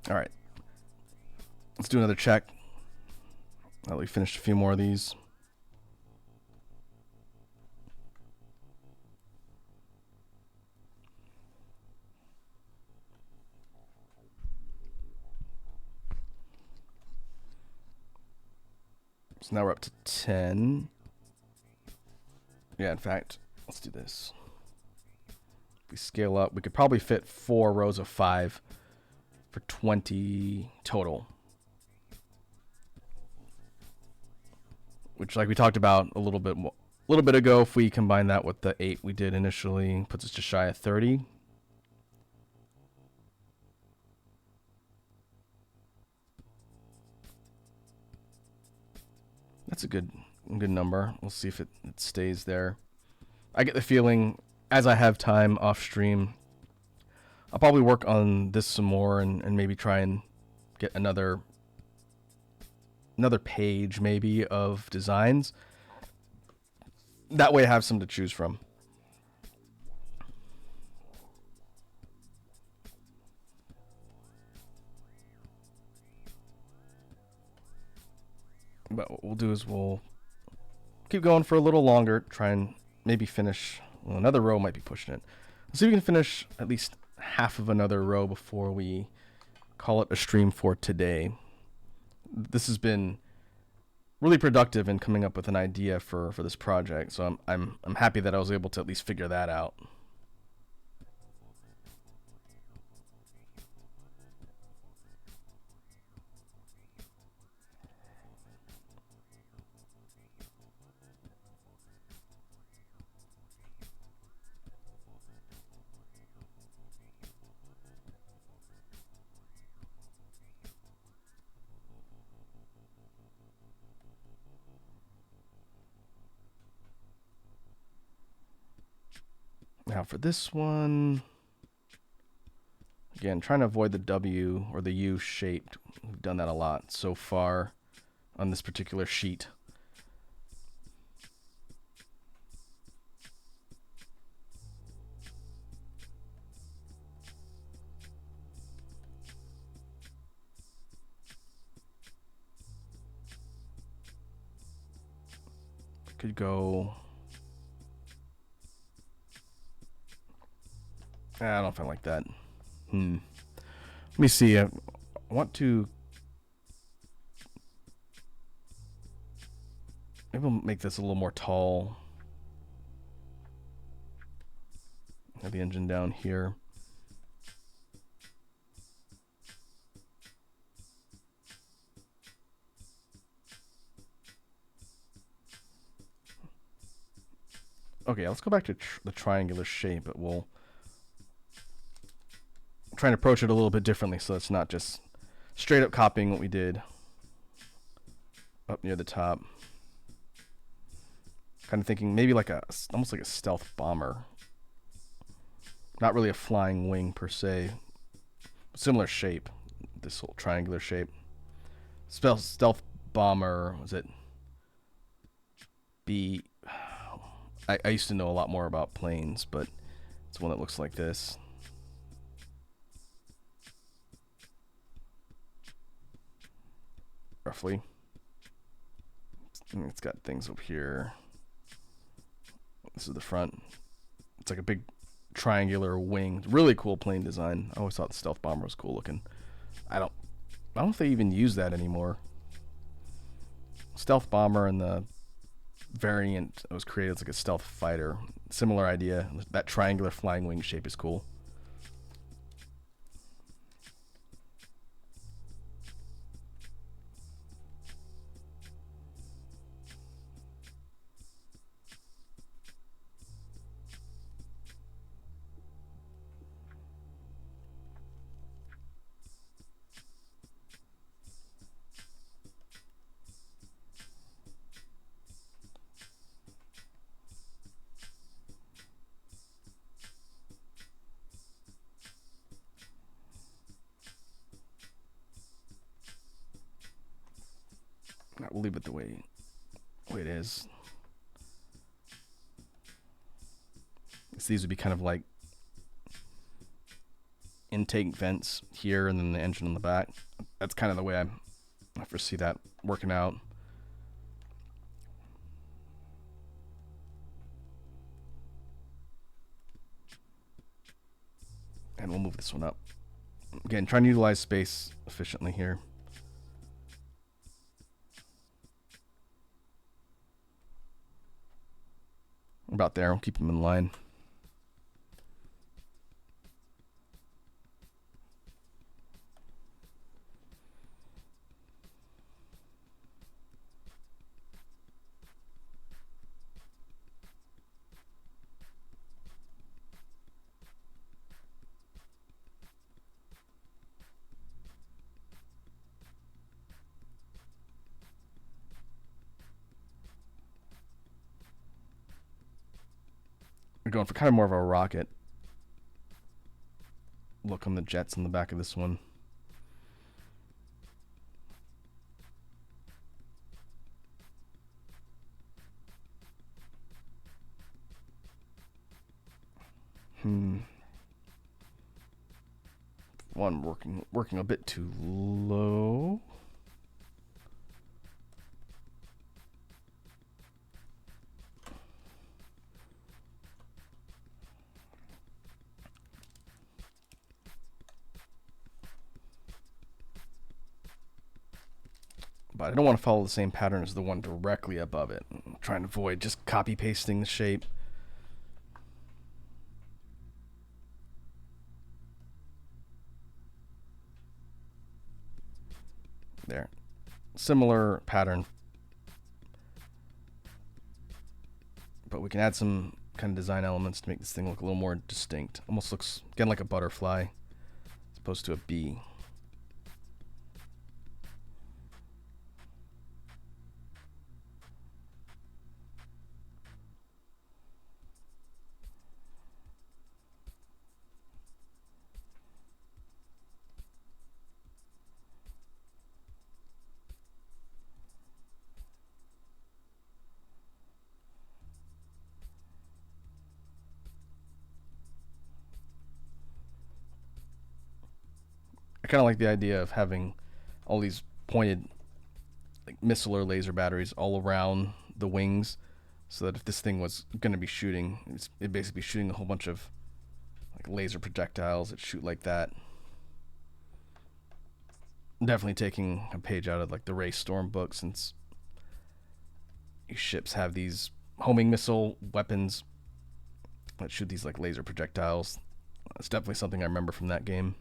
All right, let's do another check. Now we finished a few more of these. So now we're up to 10. Yeah, in fact, let's do this. If we scale up, we could probably fit 4 rows of 5 for 20 total. Which, like we talked about a little bit ago, if we combine that with the 8 we did initially, puts us just shy of 30. That's a good number. We'll see if it stays there. I get the feeling, as I have time off stream, I'll probably work on this some more and maybe try and get another page maybe of designs. That way I have some to choose from. But what we'll do is we'll keep going for a little longer, try and maybe finish. Well, another row might be pushing it. Let's see if we can finish at least half of another row before we call it a stream for today. This has been really productive in coming up with an idea for this project, so I'm happy that I was able to at least figure that out. Now for this one, again, trying to avoid the W or the U shaped. We've done that a lot so far on this particular sheet. Could go. I don't know if I like that. Let me see. I want to. Maybe we'll make this a little more tall. Have the engine down here. Okay, let's go back to the triangular shape, but we'll try and approach it a little bit differently so it's not just straight up copying what we did up near the top. Kind of thinking maybe like almost like a stealth bomber. Not really a flying wing per se. Similar shape, this whole triangular shape. Stealth bomber, was it B? I used to know a lot more about planes, but it's one that looks like this. Roughly. It's got things up here. This is the front. It's like a big triangular wing. Really cool plane design. I always thought the stealth bomber was cool looking. I don't know if they even use that anymore. Stealth bomber and the variant that was created as like a stealth fighter. Similar idea. That triangular flying wing shape is cool. We'll leave it the way it is. So these would be kind of like intake vents here and then the engine on the back. That's kind of the way I foresee that working out. And we'll move this one up. Again, trying to utilize space efficiently here. about there. We'll keep them in line. We're going for kind of more of a rocket look on the jets on the back of this one. One working a bit too low. But I don't want to follow the same pattern as the one directly above it. I'm trying to avoid just copy pasting the shape. There. Similar pattern. But we can add some kind of design elements to make this thing look a little more distinct. Almost looks, again, like a butterfly as opposed to a bee. I kind of like the idea of having all these pointed like missile or laser batteries all around the wings, so that if this thing was going to be shooting, it'd basically be shooting a whole bunch of like laser projectiles that shoot like that. Definitely taking a page out of like the Ray Storm book, since these ships have these homing missile weapons that shoot these like laser projectiles. It's definitely something I remember from that game.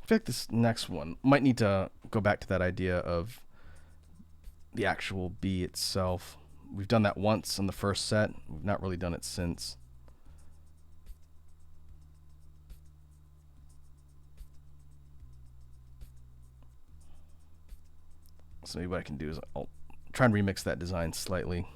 I feel like this next one might need to go back to that idea of the actual bee itself. We've done that once in the first set. We've not really done it since. So maybe what I can do is I'll try and remix that design slightly.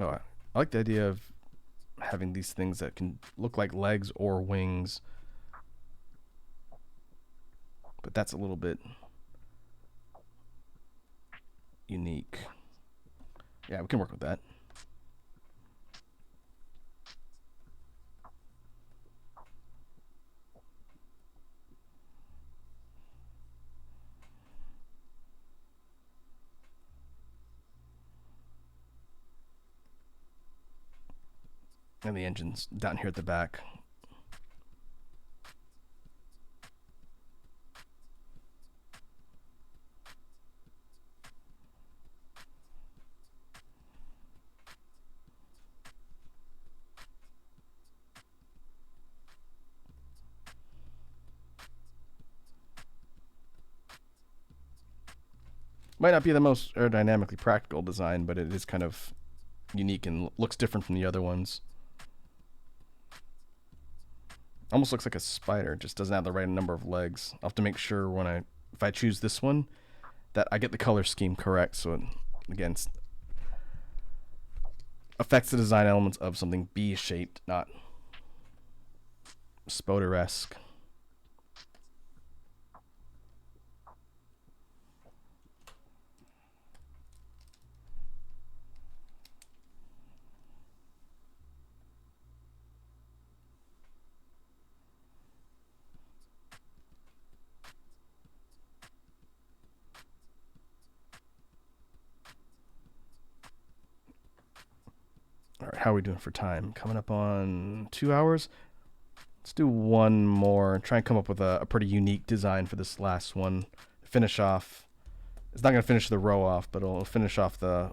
Oh, I like the idea of having these things that can look like legs or wings, but that's a little bit unique. Yeah, we can work with that. And the engine's down here at the back. Might not be the most aerodynamically practical design, but it is kind of unique and looks different from the other ones. Almost looks like a spider, just doesn't have the right number of legs. I'll have to make sure if I choose this one, that I get the color scheme correct. So it, again, affects the design elements of something B-shaped, not Spoder-esque. All right, how are we doing for time? Coming up on 2 hours. Let's do one more. Try and come up with a pretty unique design for this last one. Finish off. It's not going to finish the row off, but it'll finish off the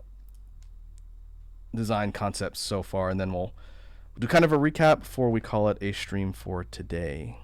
design concepts so far, and then we'll do kind of a recap before we call it a stream for today.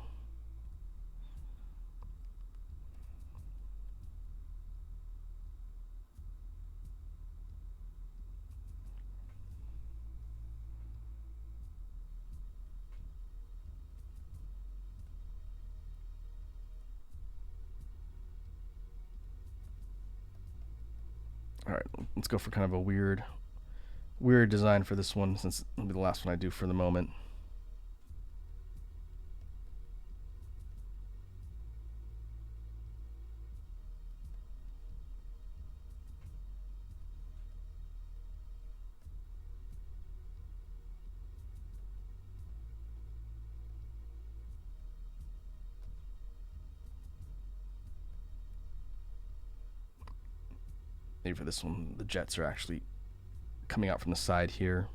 All right, let's go for kind of a weird design for this one, since it'll be the last one I do for the moment. Maybe for this one, the jets are actually coming out from the side here.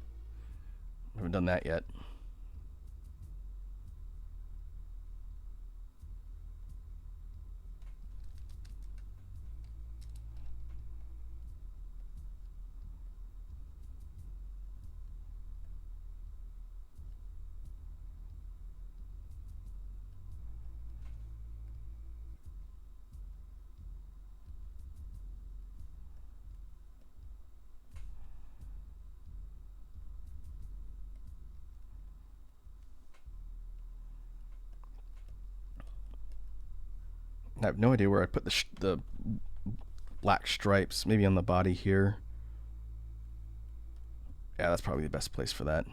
I haven't done that yet. I have no idea where I put the black stripes. Maybe on the body here. Yeah, that's probably the best place for that.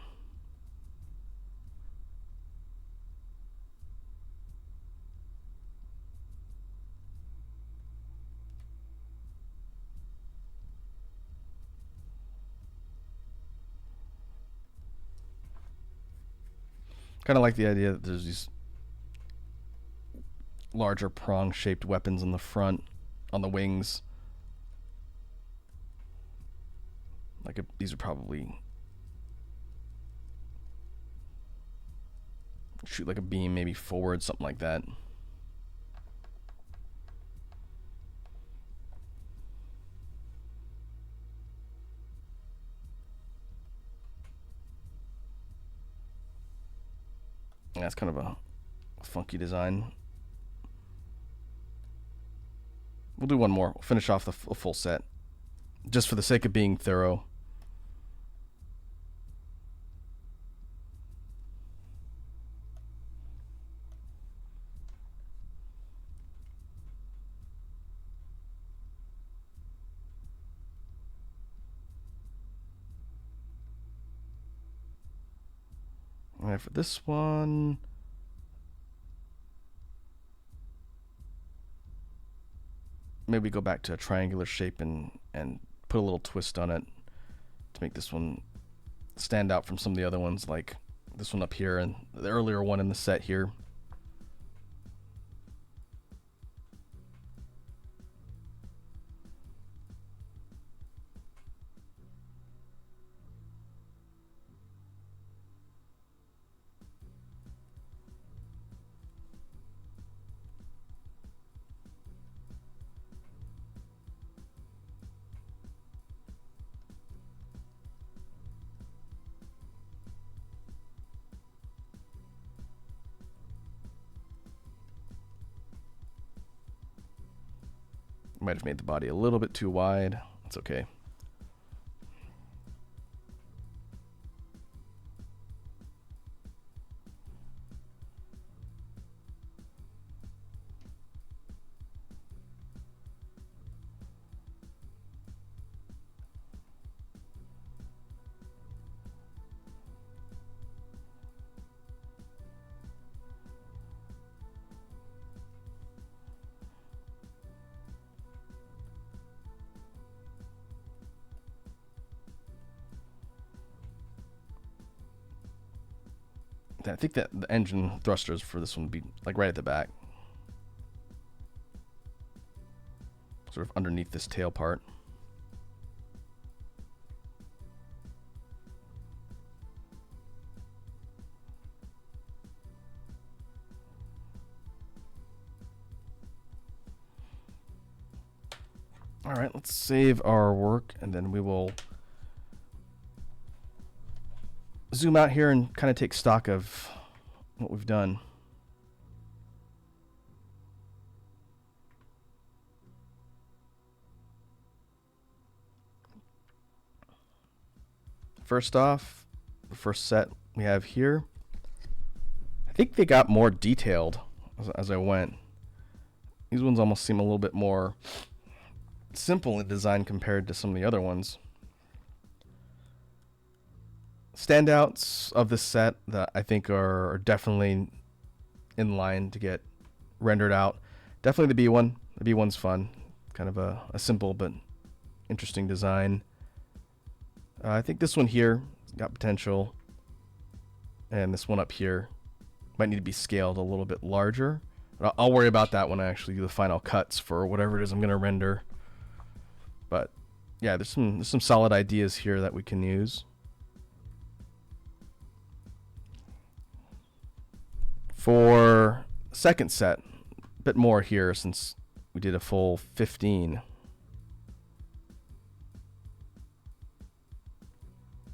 Kind of like the idea that there's these larger prong-shaped weapons on the front, on the wings. Like these are probably shoot like a beam, maybe forward, something like that. Yeah, it's kind of a funky design. We'll do one more. We'll finish off the full set, just for the sake of being thorough. All right, for this one, maybe go back to a triangular shape and put a little twist on it to make this one stand out from some of the other ones, like this one up here and the earlier one in the set here. Might have made the body a little bit too wide. It's okay. I think that the engine thrusters for this one would be like right at the back. Sort of underneath this tail part. All right, let's save our work, and then we will zoom out here and kind of take stock of what we've done. First off, the first set we have here, I think they got more detailed as I went. These ones almost seem a little bit more simple in design compared to some of the other ones. Standouts of this set that I think are definitely in line to get rendered out. Definitely the B1. The B1's fun. Kind of a simple but interesting design. I think this one here got potential. And this one up here might need to be scaled a little bit larger. But I'll worry about that when I actually do the final cuts for whatever it is I'm going to render. But yeah, there's some solid ideas here that we can use. For second set, a bit more here since we did a full 15.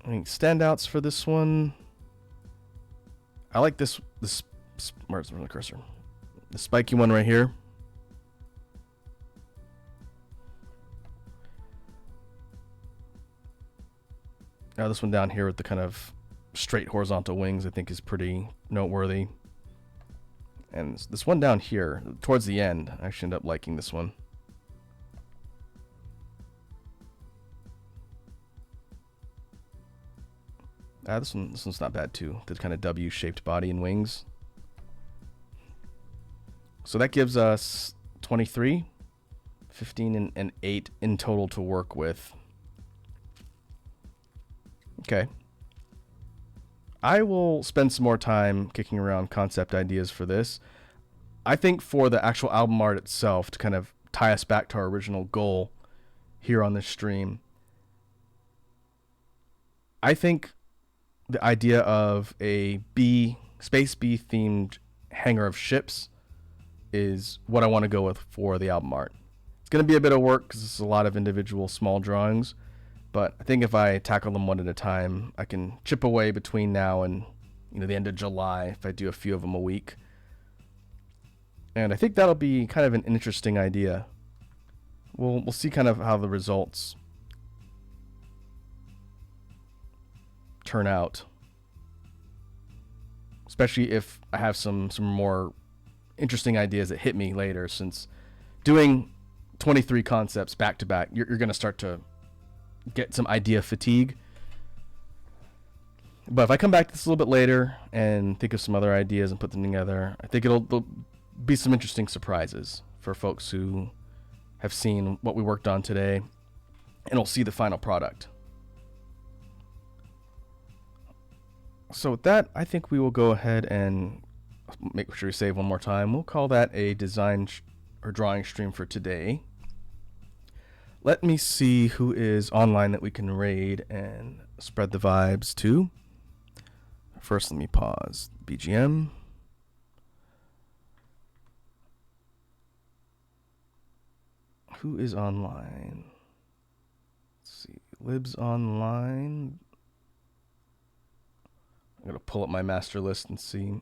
I think standouts for this one. I like this where's the cursor? The spiky one right here. Now this one down here with the kind of straight horizontal wings I think is pretty noteworthy. And this one down here, towards the end, I actually end up liking this one. This one's not bad too. The kind of W-shaped body and wings. So that gives us 23, 15, and 8 in total to work with. Okay. I will spend some more time kicking around concept ideas for this. I think for the actual album art itself, to kind of tie us back to our original goal here on this stream, I think the idea of a Space B themed hangar of ships is what I want to go with for the album art. It's going to be a bit of work because it's a lot of individual small drawings, but I think if I tackle them one at a time, I can chip away between now and the end of July if I do a few of them a week. And I think that'll be kind of an interesting idea. We'll see kind of how the results turn out, especially if I have some more interesting ideas that hit me later, since doing 23 concepts back to back, you're going to start to get some idea fatigue. But if I come back to this a little bit later and think of some other ideas and put them together, I think there'll be some interesting surprises for folks who have seen what we worked on today and will see the final product. So with that, I think we will go ahead and make sure we save one more time. We'll call that a design or drawing stream for today. Let me see who is online that we can raid and spread the vibes to. First, let me pause BGM. Who is online? Let's see. Lib's online. I'm going to pull up my master list and see.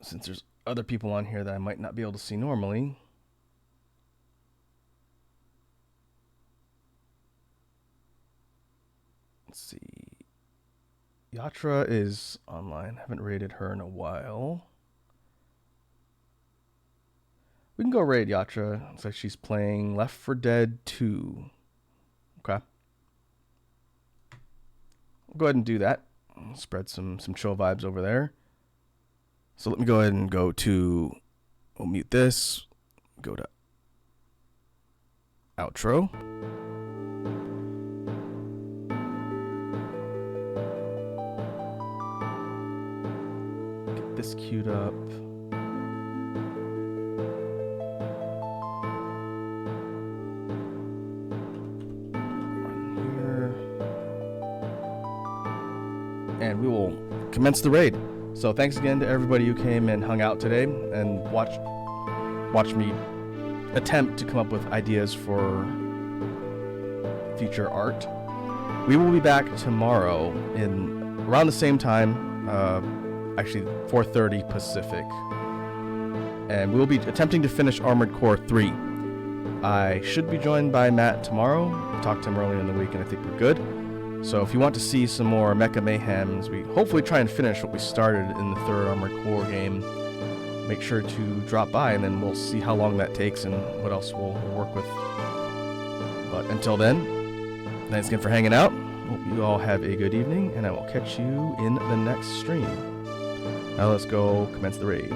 Since there's other people on here that I might not be able to see normally. Let's see. Yatra is online. Haven't raided her in a while. We can go raid Yatra. Looks like she's playing Left 4 Dead 2. Okay. We'll go ahead and do that. Spread some chill vibes over there. So let me go ahead and go to, we'll mute this, go to outro. this queued up. Run here. And we will commence the raid. So thanks again to everybody who came and hung out today and watched me attempt to come up with ideas for future art. We will be back tomorrow in around the same time, actually 4:30 Pacific, and we will be attempting to finish Armored Core 3. I should be joined by Matt tomorrow. I talked to him earlier in the week and I think we're good. So if you want to see some more Mecha Mayhems, we hopefully try and finish what we started in the third Armored Core game, make sure to drop by and then we'll see how long that takes and what else we'll work with. But until then, thanks again for hanging out. Hope you all have a good evening, and I will catch you in the next stream. Now let's go commence the raid.